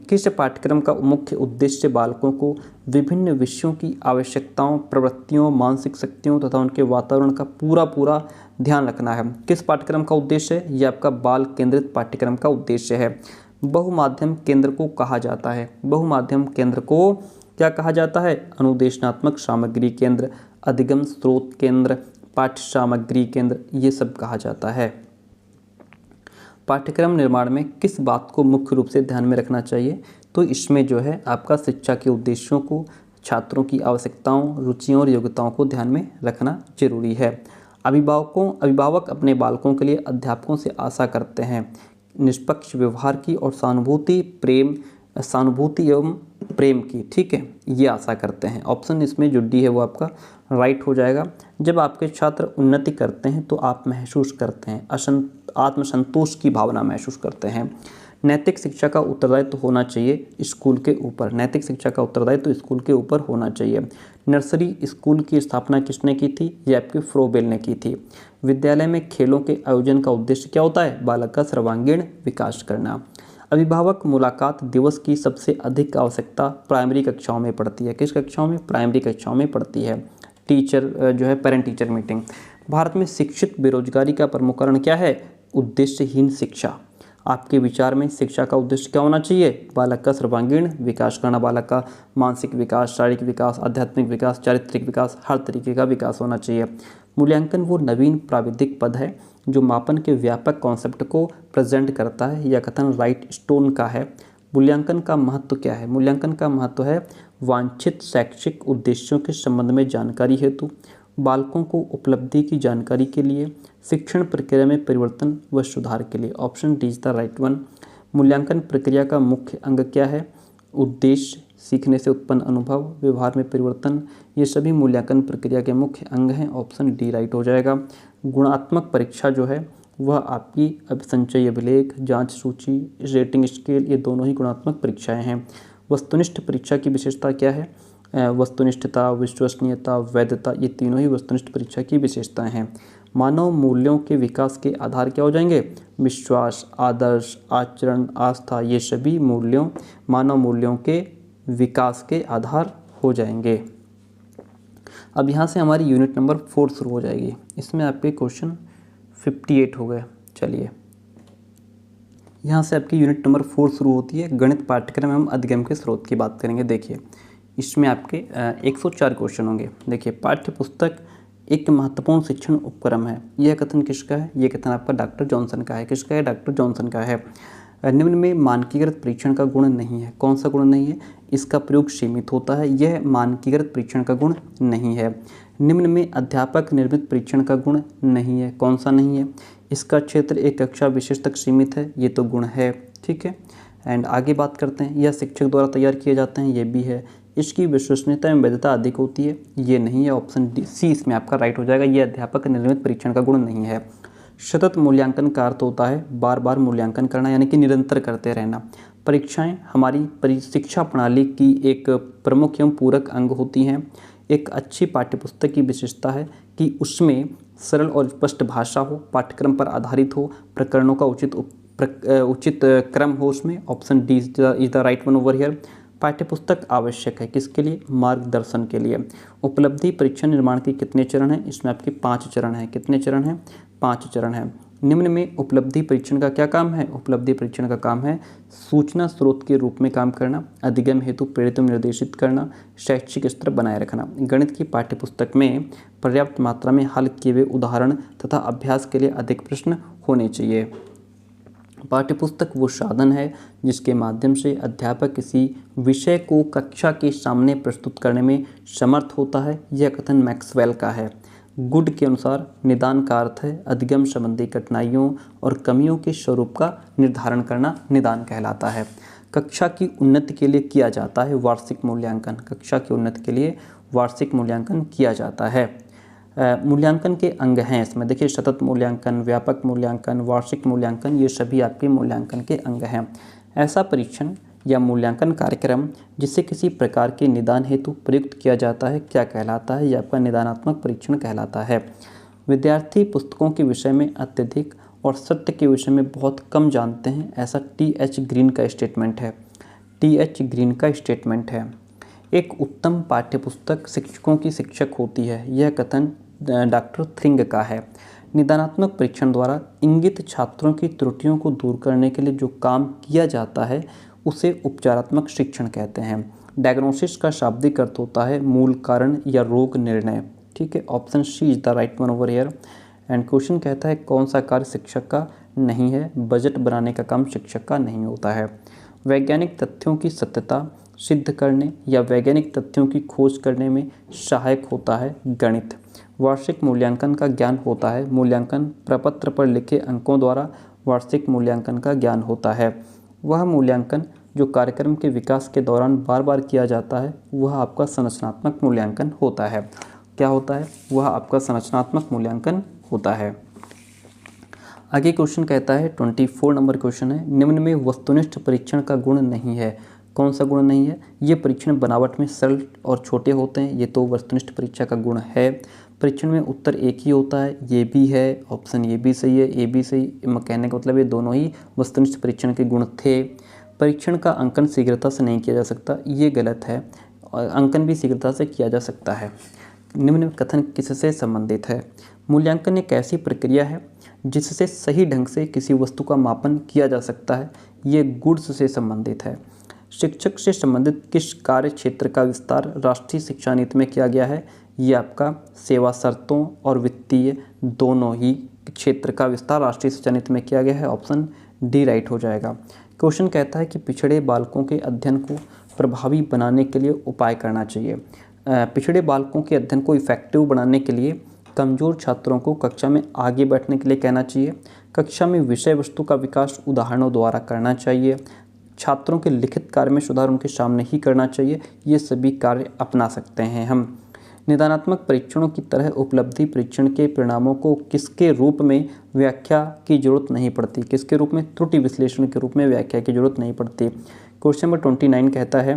Speaker 1: किस पाठ्यक्रम का मुख्य उद्देश्य बालकों को विभिन्न विषयों की आवश्यकताओं, प्रवृत्तियों, मानसिक शक्तियों तथा उनके वातावरण का पूरा ध्यान रखना है? किस पाठ्यक्रम का उद्देश्य है? यह आपका बाल केंद्रित पाठ्यक्रम का उद्देश्य है। बहुमाध्यम केंद्र को कहा जाता है। बहुमाध्यम केंद्र को क्या कहा जाता है? अनुदेशनात्मक सामग्री केंद्र, अधिगम स्रोत केंद्र, पाठ्य सामग्री केंद्र, ये सब कहा जाता है। पाठ्यक्रम निर्माण में किस बात को मुख्य रूप से ध्यान में रखना चाहिए? तो इसमें जो है आपका शिक्षा के उद्देश्यों को, छात्रों की आवश्यकताओं, रुचियों और योग्यताओं को ध्यान में रखना जरूरी है। अभिभावक अपने बालकों के लिए अध्यापकों से आशा करते हैं निष्पक्ष व्यवहार की और सहानुभूति एवं प्रेम की, ठीक है, ये आशा करते हैं। ऑप्शन इसमें जो डी है वो आपका राइट हो जाएगा। जब आपके छात्र उन्नति करते हैं तो आप महसूस करते हैं आत्मसंतोष की भावना महसूस करते हैं। नैतिक शिक्षा का उत्तरदायित्व होना चाहिए स्कूल के ऊपर, नैतिक शिक्षा का उत्तरदायित्व स्कूल के ऊपर होना चाहिए। नर्सरी स्कूल की स्थापना किसने की थी? ये आपकी फ्रोबेल ने की थी। विद्यालय में खेलों के आयोजन का उद्देश्य क्या होता है? बालक का सर्वांगीण विकास करना। अभिभावक मुलाकात दिवस की सबसे अधिक आवश्यकता प्राइमरी कक्षाओं में पड़ती है। किस कक्षाओं में? प्राइमरी कक्षाओं में पड़ती है। टीचर जो है पेरेंट टीचर मीटिंग। भारत में शिक्षित बेरोजगारी का प्रमुख कारण क्या है? उद्देश्यहीन शिक्षा। आपके विचार में शिक्षा का उद्देश्य क्या होना चाहिए? बालक का सर्वांगीण विकास करना, बालक का मानसिक विकास, शारीरिक विकास, आध्यात्मिक विकास, चारित्रिक विकास, हर तरीके का विकास होना चाहिए। मूल्यांकन वो नवीन प्राविधिक पद है जो मापन के व्यापक कॉन्सेप्ट को प्रेजेंट करता है। यह कथन राइट स्टोन का है। मूल्यांकन का महत्व क्या है? मूल्यांकन का महत्व है वांछित शैक्षिक उद्देश्यों के संबंध में जानकारी हेतु, बालकों को उपलब्धि की जानकारी के लिए, शिक्षण प्रक्रिया में परिवर्तन व सुधार के लिए। Option D is the right one. मूल्यांकन प्रक्रिया का मुख्य अंग क्या है? उद्देश्य, सीखने से उत्पन्न अनुभव, व्यवहार में परिवर्तन, ये सभी मूल्यांकन प्रक्रिया के मुख्य अंग हैं। ऑप्शन डी राइट हो जाएगा। गुणात्मक परीक्षा जो है वह आपकी संचयी अभिलेख, जांच सूची, रेटिंग स्केल, ये दोनों ही गुणात्मक परीक्षाएं हैं। वस्तुनिष्ठ परीक्षा की विशेषता क्या है? वस्तुनिष्ठता, विश्वसनीयता, वैधता, ये तीनों ही वस्तुनिष्ठ परीक्षा की विशेषताएं हैं। मानव मूल्यों के विकास के आधार क्या हो जाएंगे? विश्वास, आदर्श, आचरण, आस्था, ये सभी मानव मूल्यों के विकास के आधार हो जाएंगे। अब यहाँ से हमारी यूनिट नंबर 4 शुरू हो जाएगी। इसमें आपके क्वेश्चन 58 हो गए। चलिए, यहाँ से आपकी यूनिट नंबर 4 शुरू होती है। गणित पाठ्यक्रम एवं अधिगम के स्रोत की बात करेंगे। देखिए, इसमें आपके 104 क्वेश्चन होंगे। देखिए, पाठ्य पुस्तक एक महत्वपूर्ण शिक्षण उपक्रम है। यह कथन किसका है? यह कथन आपका डॉक्टर जॉनसन का है। किसका है? डॉक्टर जॉनसन का है। निम्न में मानकीकृत परीक्षण का गुण नहीं है। कौन सा गुण नहीं है? इसका प्रयोग सीमित होता है। यह मानकीकृत परीक्षण का गुण नहीं है। निम्न में अध्यापक निर्मित परीक्षण का गुण नहीं है। कौन सा नहीं है? इसका क्षेत्र एक कक्षा विशेष तक सीमित है। ये तो गुण है, ठीक है। एंड आगे बात करते हैं, यह शिक्षक द्वारा तैयार किए जाते हैं। ये भी है। इसकी विश्वसनीयता एवं वैधता अधिक होती है। ये नहीं है। ऑप्शन डी सी इसमें आपका राइट हो जाएगा। ये अध्यापक निर्मित परीक्षण का गुण नहीं है। सतत मूल्यांकन का अर्थ होता है बार बार मूल्यांकन करना, यानी कि निरंतर करते रहना। परीक्षाएं हमारी शिक्षा प्रणाली की एक प्रमुख एवं पूरक अंग होती हैं। एक अच्छी पाठ्यपुस्तक की विशेषता है कि उसमें सरल और स्पष्ट भाषा हो, पाठ्यक्रम पर आधारित हो, प्रकरणों का उचित क्रम हो उसमें। Option D is the right one over here. पाठ्यपुस्तक आवश्यक है किसके लिए? मार्गदर्शन के लिए। उपलब्धि परीक्षण निर्माण के कितने चरण हैं? इसमें आपके 5 चरण हैं। कितने चरण हैं? 5 चरण हैं। निम्न में उपलब्धि परीक्षण का क्या काम है? उपलब्धि परीक्षण का काम है सूचना स्रोत के रूप में काम करना, अधिगम हेतु प्रेरित निर्देशित करना, शैक्षिक स्तर बनाए रखना। गणित की पाठ्यपुस्तक में पर्याप्त मात्रा में हल किए हुए उदाहरण तथा अभ्यास के लिए अधिक प्रश्न होने चाहिए। पाठ्यपुस्तक वो साधन है जिसके माध्यम से अध्यापक किसी विषय को कक्षा के सामने प्रस्तुत करने में समर्थ होता है। यह कथन मैक्सवेल का है। गुड के अनुसार निदान का अर्थ है अधिगम संबंधी कठिनाइयों और कमियों के स्वरूप का निर्धारण करना निदान कहलाता है। कक्षा की उन्नति के लिए किया जाता है वार्षिक मूल्यांकन। कक्षा की उन्नति के लिए वार्षिक मूल्यांकन किया जाता है। मूल्यांकन के अंग हैं इसमें, देखिए, सतत मूल्यांकन, व्यापक मूल्यांकन, वार्षिक मूल्यांकन, ये सभी आपके मूल्यांकन के अंग हैं। ऐसा परीक्षण या मूल्यांकन कार्यक्रम जिसे किसी प्रकार के निदान हेतु प्रयुक्त किया जाता है क्या कहलाता है? यह आपका निदानात्मक परीक्षण कहलाता है। विद्यार्थी पुस्तकों के विषय में अत्यधिक और सत्य के विषय में बहुत कम जानते हैं, ऐसा टी.एच. ग्रीन का स्टेटमेंट है। टी.एच. ग्रीन का स्टेटमेंट है। एक उत्तम पाठ्यपुस्तक शिक्षकों की शिक्षक होती है। यह कथन डॉक्टर थ्रिंग का है। निदानात्मक परीक्षण द्वारा इंगित छात्रों की त्रुटियों को दूर करने के लिए जो काम किया जाता है उसे उपचारात्मक शिक्षण कहते हैं। डायग्नोसिस का शाब्दिक अर्थ होता है मूल कारण या रोग निर्णय, ठीक है, option C is the right one over here. And question कहता है कौन सा कार्य शिक्षक का नहीं है? बजट बनाने का काम शिक्षक का नहीं होता है। वैज्ञानिक तथ्यों की सत्यता सिद्ध करने या वैज्ञानिक तथ्यों की खोज करने में सहायक होता है गणित। वार्षिक मूल्यांकन का ज्ञान होता है मूल्यांकन प्रपत्र पर लिखे अंकों द्वारा वार्षिक मूल्यांकन का ज्ञान होता है। वह मूल्यांकन जो कार्यक्रम के विकास के दौरान बार बार किया जाता है वह आपका संरचनात्मक मूल्यांकन होता है। क्या होता है? वह आपका संरचनात्मक मूल्यांकन होता है। आगे क्वेश्चन कहता है 24 नंबर क्वेश्चन है, निम्न में वस्तुनिष्ठ परीक्षण का गुण नहीं है। कौन सा गुण नहीं है? ये परीक्षण बनावट में सरल और छोटे होते हैं, ये तो वस्तुनिष्ठ परीक्षा का गुण है। परीक्षण में उत्तर एक ही होता है, ये भी है, ऑप्शन ये भी सही है, ये भी सही। कहने का मतलब ये दोनों ही वस्तुनिष्ठ परीक्षण के गुण थे। परीक्षण का अंकन शीघ्रता से नहीं किया जा सकता, ये गलत है, और अंकन भी शीघ्रता से किया जा सकता है। निम्न कथन किससे संबंधित है? मूल्यांकन एक ऐसी प्रक्रिया है जिससे सही ढंग से किसी वस्तु का मापन किया जा सकता है, ये गुड्स से संबंधित है। शिक्षक से संबंधित किस कार्य क्षेत्र का विस्तार राष्ट्रीय शिक्षा नीति में किया गया है? ये आपका सेवा शर्तों और वित्तीय दोनों ही क्षेत्र का विस्तार राष्ट्रीय शिक्षा नीति में किया गया है, ऑप्शन डी राइट हो जाएगा। क्वेश्चन कहता है कि पिछड़े बालकों के अध्ययन को प्रभावी बनाने के लिए उपाय करना चाहिए। पिछड़े बालकों के अध्ययन को इफेक्टिव बनाने के लिए कमज़ोर छात्रों को कक्षा में आगे बैठने के लिए कहना चाहिए। कक्षा में विषय वस्तु का विकास उदाहरणों द्वारा करना चाहिए। छात्रों के लिखित कार्य में सुधार उनके सामने ही करना चाहिए। ये सभी कार्य अपना सकते हैं हम। निदानात्मक परीक्षणों की तरह उपलब्धि परीक्षण के परिणामों को किसके रूप में व्याख्या की जरूरत नहीं पड़ती? किसके रूप में? त्रुटि विश्लेषण के रूप में व्याख्या की जरूरत नहीं पड़ती। क्वेश्चन नंबर 29 कहता है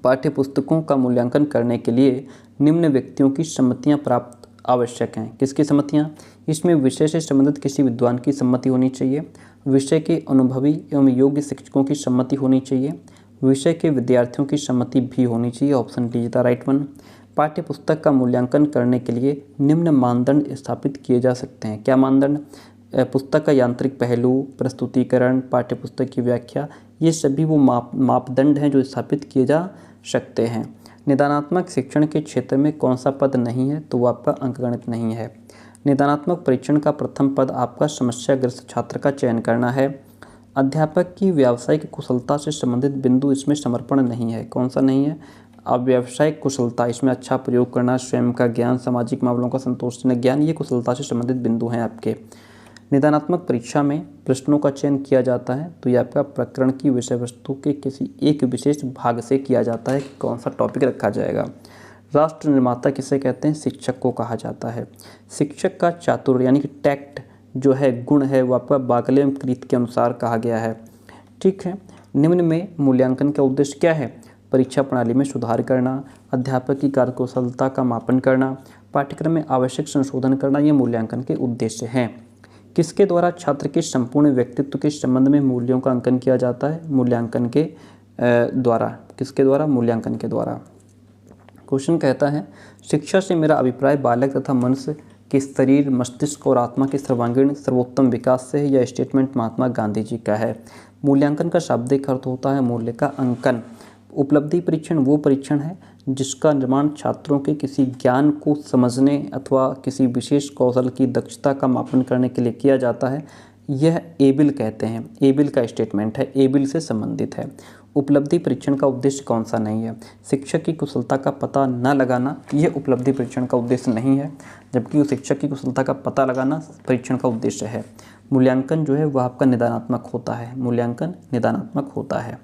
Speaker 1: पाठ्य पुस्तकों का मूल्यांकन करने के लिए निम्न व्यक्तियों की सम्मतियां प्राप्त आवश्यक हैं। किसकी सम्मतियां? इसमें विषय से संबंधित किसी विद्वान की सम्मति होनी चाहिए, विषय के अनुभवी एवं योग्य शिक्षकों की सम्मति होनी चाहिए, विषय के विद्यार्थियों की सम्मति भी होनी चाहिए, option D is the right one. पाठ्य पुस्तक का मूल्यांकन करने के लिए निम्न मानदंड स्थापित किए जा सकते हैं। क्या मानदंड? पुस्तक का यांत्रिक पहलू, प्रस्तुतिकरण, पाठ्य पुस्तक की व्याख्या, ये सभी वो मापदंड हैं जो स्थापित किए जा सकते हैं। निदानात्मक शिक्षण के क्षेत्र में कौन सा पद नहीं है? तो वो आपका अंकगणित नहीं है। निदानात्मक परीक्षण का प्रथम पद आपका समस्याग्रस्त छात्र का चयन करना है। अध्यापक की व्यावसायिक कुशलता से संबंधित बिंदु इसमें समर्पण नहीं है। कौन सा नहीं है? अब व्यावसायिक कुशलता, इसमें अच्छा प्रयोग करना, स्वयं का ज्ञान, सामाजिक मामलों का संतोषजनक ज्ञान, ये कुशलता से संबंधित बिंदु हैं आपके। निदानात्मक परीक्षा में प्रश्नों का चयन किया जाता है तो ये आपका प्रकरण की विषय वस्तु के किसी एक विशेष भाग से किया जाता है कि कौन सा टॉपिक रखा जाएगा। राष्ट्र निर्माता किसे कहते हैं? शिक्षक को कहा जाता है। शिक्षक का चातुर्य यानी कि टैक्ट जो है, गुण है, वो आपका बागले में कृत के अनुसार कहा गया है। ठीक है। निम्न में मूल्यांकन का उद्देश्य क्या है? परीक्षा प्रणाली में सुधार करना, अध्यापक की कार्यकुशलता का मापन करना, पाठ्यक्रम में आवश्यक संशोधन करना, ये मूल्यांकन के उद्देश्य हैं। किसके द्वारा छात्र के संपूर्ण व्यक्तित्व के संबंध में मूल्यों का अंकन किया जाता है? मूल्यांकन के द्वारा। किसके द्वारा? मूल्यांकन के द्वारा। क्वेश्चन कहता है शिक्षा से मेरा अभिप्राय बालक तथा मनुष्य के शरीर, मस्तिष्क और आत्मा के सर्वांगीण सर्वोत्तम विकास से है। यह स्टेटमेंट महात्मा गांधी जी का है। मूल्यांकन का शाब्दिक अर्थ होता है मूल्य का अंकन। उपलब्धि परीक्षण वो परीक्षण है जिसका निर्माण छात्रों के किसी ज्ञान को समझने अथवा किसी विशेष कौशल की दक्षता का मापन करने के लिए किया जाता है। यह एबिल कहते हैं, एबिल का स्टेटमेंट है, एबिल से संबंधित है। उपलब्धि परीक्षण का उद्देश्य कौन सा नहीं है? शिक्षक की कुशलता का पता न लगाना, यह उपलब्धि परीक्षण का उद्देश्य नहीं है, जबकि शिक्षक की कुशलता का पता लगाना परीक्षण का उद्देश्य है। मूल्यांकन जो है वह आपका निदानात्मक होता है। मूल्यांकन निदानात्मक होता है।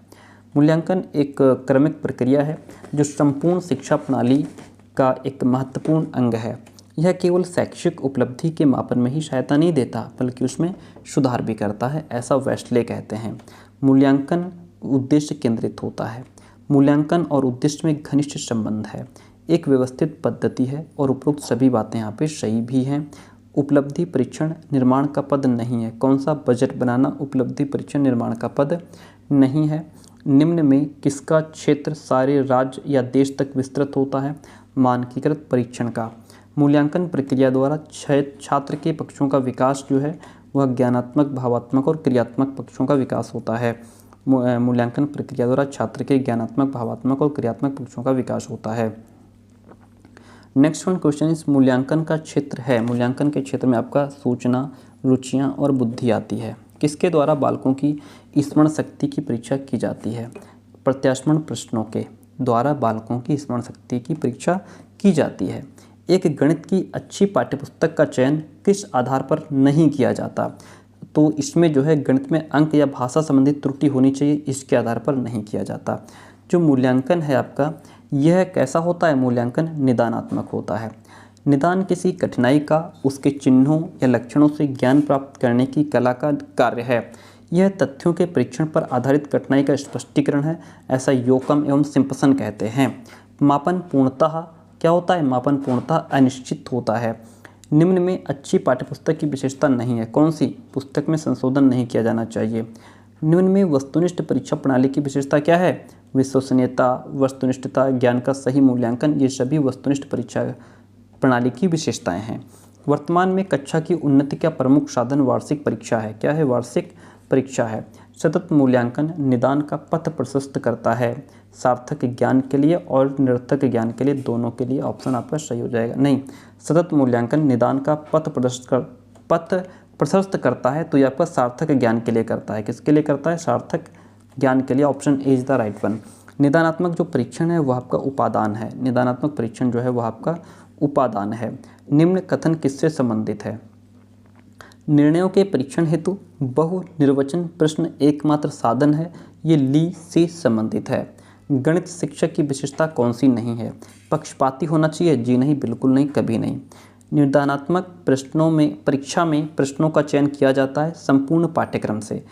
Speaker 1: मूल्यांकन एक क्रमिक प्रक्रिया है जो संपूर्ण शिक्षा प्रणाली का एक महत्वपूर्ण अंग है। यह केवल शैक्षिक उपलब्धि के मापन में ही सहायता नहीं देता बल्कि उसमें सुधार भी करता है, ऐसा वेस्टले कहते हैं। मूल्यांकन उद्देश्य केंद्रित होता है। मूल्यांकन और उद्देश्य में घनिष्ठ संबंध है, एक व्यवस्थित पद्धति है और उपरोक्त सभी बातें यहाँ पे सही भी हैं। उपलब्धि परीक्षण निर्माण का पद नहीं है। कौन सा? बजट बनाना उपलब्धि परीक्षण निर्माण का पद नहीं है। निम्न में किसका क्षेत्र सारे राज्य या देश तक विस्तृत होता है? मानकीकृत परीक्षण का। मूल्यांकन प्रक्रिया द्वारा छात्र के पक्षों का विकास जो है वह ज्ञानात्मक, भावात्मक और क्रियात्मक पक्षों का विकास होता है। मूल्यांकन प्रक्रिया द्वारा छात्र के ज्ञानात्मक, भावात्मक और क्रियात्मक पक्षों का विकास होता है। नेक्स्ट वन क्वेश्चन इस मूल्यांकन का क्षेत्र है, मूल्यांकन के क्षेत्र में आपका सूचना, रुचियाँ और बुद्धि आती है। किसके द्वारा बालकों की स्मरण शक्ति की परीक्षा की जाती है? प्रत्यास्मरण प्रश्नों के द्वारा बालकों की स्मरण शक्ति की परीक्षा की जाती है। एक गणित की अच्छी पाठ्यपुस्तक का चयन किस आधार पर नहीं किया जाता? तो इसमें जो है गणित में अंक या भाषा संबंधी त्रुटि होनी चाहिए, इसके आधार पर नहीं किया जाता। जो मूल्यांकन है आपका, यह कैसा होता है? मूल्यांकन निदानात्मक होता है। निदान किसी कठिनाई का उसके चिन्हों या लक्षणों से ज्ञान प्राप्त करने की कला का कार्य है। यह तथ्यों के परीक्षण पर आधारित कठिनाई का स्पष्टीकरण है, ऐसा योकम एवं सिम्पसन कहते हैं। मापन पूर्णतः क्या होता है? मापन पूर्णतः अनिश्चित होता है। निम्न में अच्छी पाठ्यपुस्तक की विशेषता नहीं है। कौन सी? पुस्तक में संशोधन नहीं किया जाना चाहिए। निम्न में वस्तुनिष्ठ परीक्षा प्रणाली की विशेषता क्या है? विश्वसनीयता, वस्तुनिष्ठता, ज्ञान का सही मूल्यांकन, ये सभी वस्तुनिष्ठ परीक्षा प्रणाली की विशेषताएं हैं। वर्तमान में कक्षा की उन्नति का प्रमुख साधन वार्षिक परीक्षा है। क्या है? वार्षिक परीक्षा है। सतत मूल्यांकन निदान का पथ प्रशस्त करता है। सार्थक ज्ञान के लिए और निरर्थक ज्ञान के लिए, दोनों के लिए ऑप्शन आपका सही हो जाएगा। नहीं, सतत मूल्यांकन निदान का पथ प्रशस्त करता है, तो ये आपका सार्थक ज्ञान के लिए करता है। किसके लिए करता है? सार्थक ज्ञान के लिए। Option A is the right one. निदानात्मक जो परीक्षण है वह आपका उपादान है। निदानात्मक परीक्षण जो है वह आपका उपादान है। निम्न कथन किससे संबंधित है? निर्णयों के परीक्षण हेतु बहु निर्वचन प्रश्न एकमात्र साधन है, ये ली से संबंधित है। गणित शिक्षक की विशेषता कौन सी नहीं है? पक्षपाती होना चाहिए? जी नहीं, बिल्कुल नहीं, कभी नहीं। निर्दानात्मक प्रश्नों में, परीक्षा में प्रश्नों का चयन किया जाता है संपूर्ण पाठ्यक्रम से।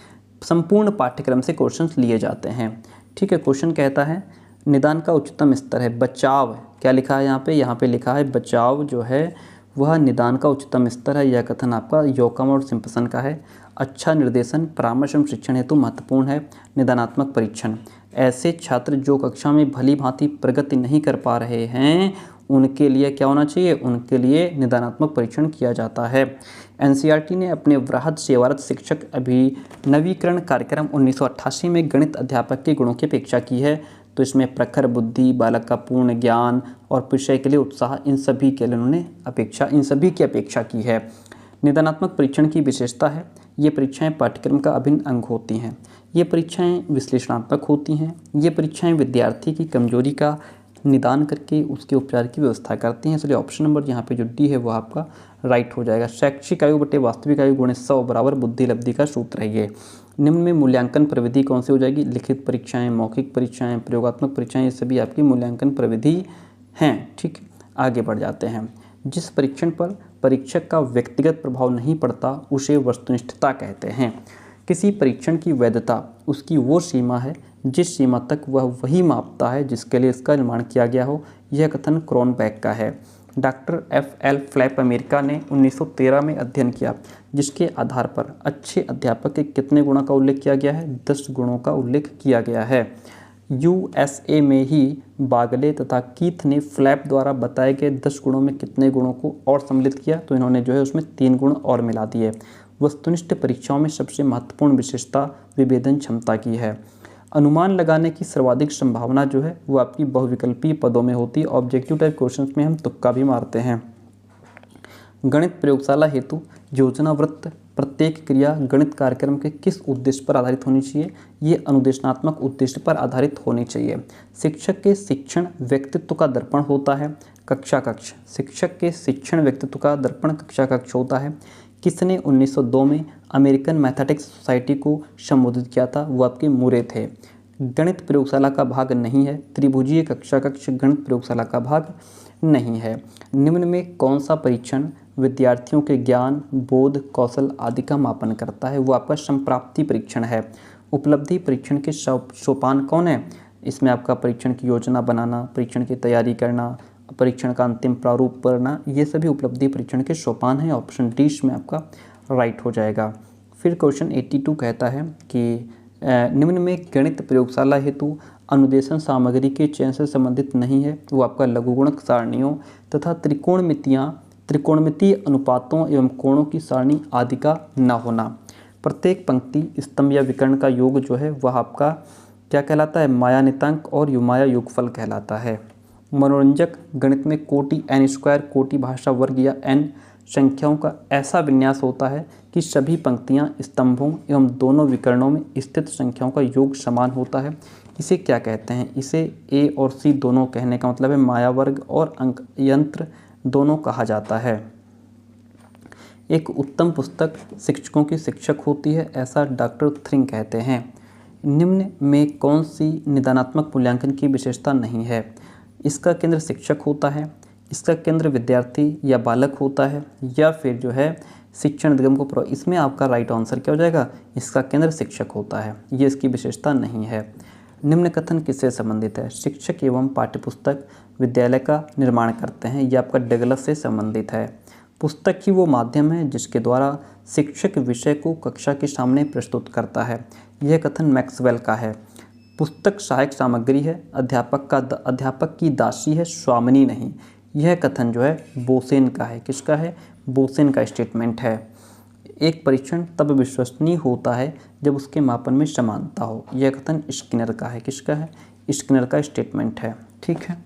Speaker 1: संपूर्ण पाठ्यक्रम से क्वेश्चंस लिए जाते हैं। ठीक है, क्वेश्चन कहता है निदान का उच्चतम स्तर है बचाव। क्या लिखा है यहाँ पे? यहाँ पे लिखा है बचाव जो है वह निदान का उच्चतम स्तर है। यह कथन आपका योकम और सिम्पसन का है। अच्छा निर्देशन, परामर्श एवं शिक्षण हेतु महत्वपूर्ण है निदानात्मक परीक्षण। ऐसे छात्र जो कक्षा में भली भांति प्रगति नहीं कर पा रहे हैं, उनके लिए क्या होना चाहिए? उनके लिए निदानात्मक परीक्षण किया जाता है। एनसीईआरटी ने अपने वृहद सेवारत शिक्षक अभिनवीकरण कार्यक्रम 1988 में गणित अध्यापक के गुणों की अपेक्षा की है। तो इसमें प्रखर बुद्धि, बालक का पूर्ण ज्ञान और विषय के लिए उत्साह, इन सभी के लिए उन्होंने इन सभी की अपेक्षा की है। निदानात्मक परीक्षण की विशेषता है ये परीक्षाएं पाठ्यक्रम का अभिन्न अंग होती हैं। ये परीक्षाएं विश्लेषणात्मक होती हैं। ये परीक्षाएं विद्यार्थी की कमजोरी का निदान करके उसके उपचार की व्यवस्था करती हैं। इसलिए ऑप्शन नंबर यहाँ पे जो डी है वो आपका राइट हो जाएगा। शैक्षिक आयु बटे वास्तविक आयु गुणे 100 बराबर बुद्धि लब्धि का सूत्र है ये। निम्न में मूल्यांकन प्रविधि कौन सी हो जाएगी? लिखित परीक्षाएं, मौखिक परीक्षाएं, प्रयोगात्मक परीक्षाएं, ये सभी आपकी मूल्यांकन प्रविधि हैं। ठीक, आगे बढ़ जाते हैं। जिस परीक्षण पर परीक्षक का व्यक्तिगत प्रभाव नहीं पड़ता उसे वस्तुनिष्ठता कहते हैं। किसी परीक्षण की वैधता उसकी वो सीमा है जिस सीमा तक वह वही मापता है जिसके लिए इसका निर्माण किया गया हो। यह कथन क्रोनबैक का है। Doctor F.L. फ्लैप अमेरिका ने 1913 में अध्ययन किया जिसके आधार पर अच्छे अध्यापक के कितने गुणों का उल्लेख किया गया है? 10 गुणों का उल्लेख किया गया है। USA में ही बागले तथा कीथ ने फ्लैप द्वारा बताए गए 10 गुणों में कितने गुणों को और सम्मिलित किया? तो इन्होंने जो है उसमें 3 गुण और मिला दिए। वस्तुनिष्ठ परीक्षाओं में सबसे महत्वपूर्ण विशेषता विभेदन क्षमता की है। अनुमान लगाने की सर्वाधिक संभावना जो है वो आपकी बहुविकल्पीय पदों में होती है। ऑब्जेक्टिव टाइप क्वेश्चंस में हम तुक्का भी मारते हैं। गणित प्रयोगशाला हेतु योजनावृत्त प्रत्येक क्रिया गणित कार्यक्रम के किस उद्देश्य पर आधारित होनी चाहिए? ये अनुदेशात्मक उद्देश्य पर आधारित होनी चाहिए। शिक्षक के शिक्षण व्यक्तित्व का दर्पण होता है। कक्षा कक्ष, शिक्षक के शिक्षण व्यक्तित्व का दर्पण कक्षा कक्ष होता है। किसने 1902 में अमेरिकन मैथमेटिक्स सोसाइटी को संबोधित किया था? वो आपके मुरे थे। गणित प्रयोगशाला का भाग नहीं है। त्रिभुजीय कक्षा कक्ष गणित प्रयोगशाला का भाग नहीं है। निम्न में कौन सा परीक्षण विद्यार्थियों के ज्ञान, बोध, कौशल आदि का मापन करता है? वो आपका संप्राप्ति परीक्षण है। उपलब्धि परीक्षण के सोपान कौन है? इसमें आपका परीक्षण की योजना बनाना, परीक्षण की तैयारी करना, परीक्षण का अंतिम प्रारूप करना, ये सभी उपलब्धि परीक्षण के सोपान हैं। ऑप्शन डी में आपका राइट हो जाएगा। फिर क्वेश्चन 82 कहता है कि निम्न में गणित प्रयोगशाला हेतु अनुदेशन सामग्री के चयन से संबंधित नहीं है। वो आपका लघुगुणक सारणियों तथा त्रिकोणमितीय अनुपातों एवं कोणों की सारणी आदि का न होना। प्रत्येक पंक्ति, स्तंभ या विकर्ण का योग जो है वह आपका क्या कहलाता है? मायानितांक और युमाया योगफल कहलाता है। मनोरंजक गणित में कोटि n स्क्वायर कोटि भाषा वर्ग या n संख्याओं का ऐसा विन्यास होता है कि सभी पंक्तियां, स्तंभों एवं दोनों विकर्णों में स्थित संख्याओं का योग समान होता है। इसे क्या कहते हैं? इसे A और C दोनों कहने का मतलब है माया वर्ग और अंक यंत्र दोनों कहा जाता है। एक उत्तम पुस्तक शिक्षकों की शिक्षक होती है, ऐसा डॉक्टर थ्रिंग कहते हैं। निम्न में कौन सी निदानात्मक मूल्यांकन की विशेषता नहीं है? इसका केंद्र शिक्षक होता है, इसका केंद्र विद्यार्थी या बालक होता है, या फिर जो है शिक्षण अधिगम को इसमें आपका राइट आंसर क्या हो जाएगा? इसका केंद्र शिक्षक होता है, ये इसकी विशेषता नहीं है। निम्न कथन किससे संबंधित है? शिक्षक एवं पाठ्यपुस्तक विद्यालय का निर्माण करते हैं, यह आपका डगलस से संबंधित है। पुस्तक ही वो माध्यम है जिसके द्वारा शिक्षक विषय को कक्षा के सामने प्रस्तुत करता है, यह कथन मैक्सवेल का है। पुस्तक सहायक सामग्री है, अध्यापक की दासी है, स्वामिनी नहीं, यह कथन जो है बोसेन का है। किसका है? बोसेन का स्टेटमेंट है। एक परीक्षण तब विश्वसनीय होता है जब उसके मापन में समानता हो, यह कथन स्किनर का है। किसका है? स्किनर का स्टेटमेंट है। ठीक है।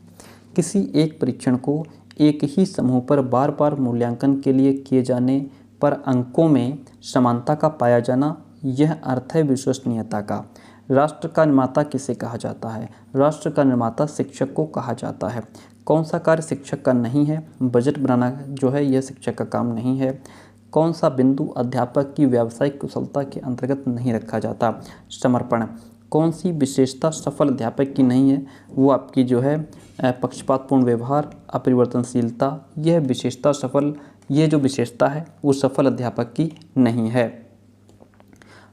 Speaker 1: किसी एक परीक्षण को एक ही समूह पर बार बार मूल्यांकन के लिए किए जाने पर अंकों में समानता का पाया जाना, यह अर्थ है विश्वसनीयता का। राष्ट्र का निर्माता किसे कहा जाता है? राष्ट्र का निर्माता शिक्षक को कहा जाता है। कौन सा कार्य शिक्षक का नहीं है? बजट बनाना जो है यह शिक्षक का काम नहीं है। कौन सा बिंदु अध्यापक की व्यावसायिक कुशलता के अंतर्गत नहीं रखा जाता? समर्पण। कौन सी विशेषता सफल अध्यापक की नहीं है? वो आपकी जो है पक्षपातपूर्ण व्यवहार, अपरिवर्तनशीलता, ये जो विशेषता है वो सफल अध्यापक की नहीं है।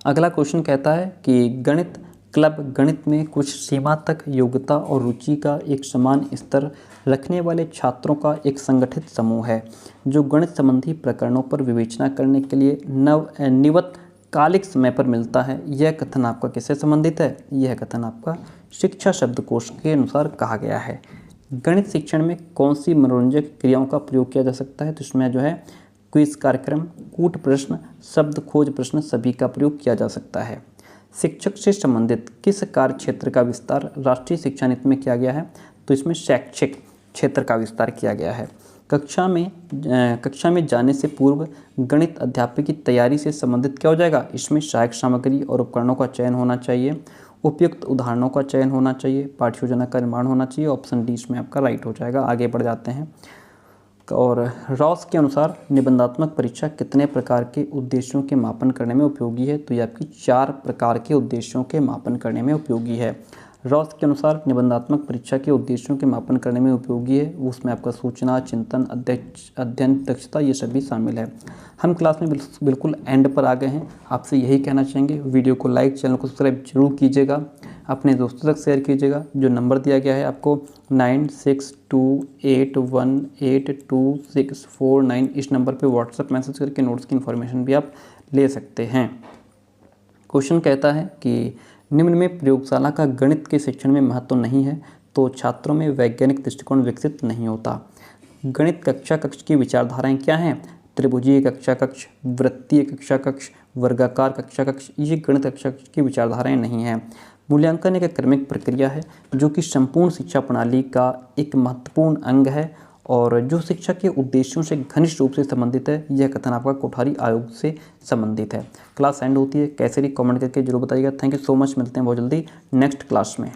Speaker 1: अगला क्वेश्चन कहता है कि गणित क्लब गणित में कुछ सीमा तक योग्यता और रुचि का एक समान स्तर रखने वाले छात्रों का एक संगठित समूह है, जो गणित संबंधी प्रकरणों पर विवेचना करने के लिए नियतकालिक समय पर मिलता है। यह कथन आपका किससे संबंधित है? यह कथन आपका शिक्षा शब्दकोश के अनुसार कहा गया है। गणित शिक्षण में कौन सी मनोरंजक क्रियाओं का प्रयोग किया जा सकता है? तो इसमें जो है क्विज कार्यक्रम, कूट प्रश्न, शब्द खोज प्रश्न सभी का प्रयोग किया जा सकता है। शिक्षक से संबंधित किस कार्य क्षेत्र का विस्तार राष्ट्रीय शिक्षा नीति में किया गया है? तो इसमें शैक्षिक क्षेत्र का विस्तार किया गया है। कक्षा में जाने से पूर्व गणित अध्यापक की तैयारी से संबंधित क्या हो जाएगा? इसमें सहायक सामग्री और उपकरणों का चयन होना चाहिए, उपयुक्त उदाहरणों का चयन होना चाहिए, पाठ्य योजना का निर्माण होना चाहिए। ऑप्शन डी इसमें आपका राइट हो जाएगा। आगे बढ़ जाते हैं। और रॉस के अनुसार निबंधात्मक परीक्षा कितने प्रकार के उद्देश्यों के मापन करने में उपयोगी है? तो ये आपकी 4 प्रकार के उद्देश्यों के मापन करने में उपयोगी है। रॉस के अनुसार निबंधात्मक परीक्षा के उद्देश्यों के मापन करने में उपयोगी है, उसमें आपका सूचना, चिंतन, अध्ययन, दक्षता, ये सभी शामिल है। हम क्लास में बिल्कुल एंड पर आ गए हैं। आपसे यही कहना चाहेंगे, वीडियो को लाइक, चैनल को सब्सक्राइब जरूर कीजिएगा, अपने दोस्तों तक शेयर कीजिएगा। जो नंबर दिया गया है आपको 9628182649, इस नंबर पे व्हाट्सएप मैसेज करके नोट्स की इन्फॉर्मेशन भी आप ले सकते हैं। क्वेश्चन कहता है कि निम्न में प्रयोगशाला का गणित के शिक्षण में महत्व नहीं है तो छात्रों में वैज्ञानिक दृष्टिकोण विकसित नहीं होता। गणित कक्षा कक्ष की विचारधाराएं क्या हैं? त्रिभुजीय कक्षा कक्ष, वृत्तीय कक्षा कक्ष, वर्गाकार कक्षा कक्ष, ये गणित कक्षा कक्ष की विचारधाराएं नहीं हैं। मूल्यांकन एक क्रमिक प्रक्रिया है जो कि संपूर्ण शिक्षा प्रणाली का एक महत्वपूर्ण अंग है और जो शिक्षा के उद्देश्यों से घनिष्ठ रूप से संबंधित है। यह कथन आपका कोठारी आयोग से संबंधित है। क्लास एंड होती है, कैसे भी कमेंट करके जरूर बताइएगा। थैंक यू सो मच, मिलते हैं बहुत जल्दी नेक्स्ट क्लास में।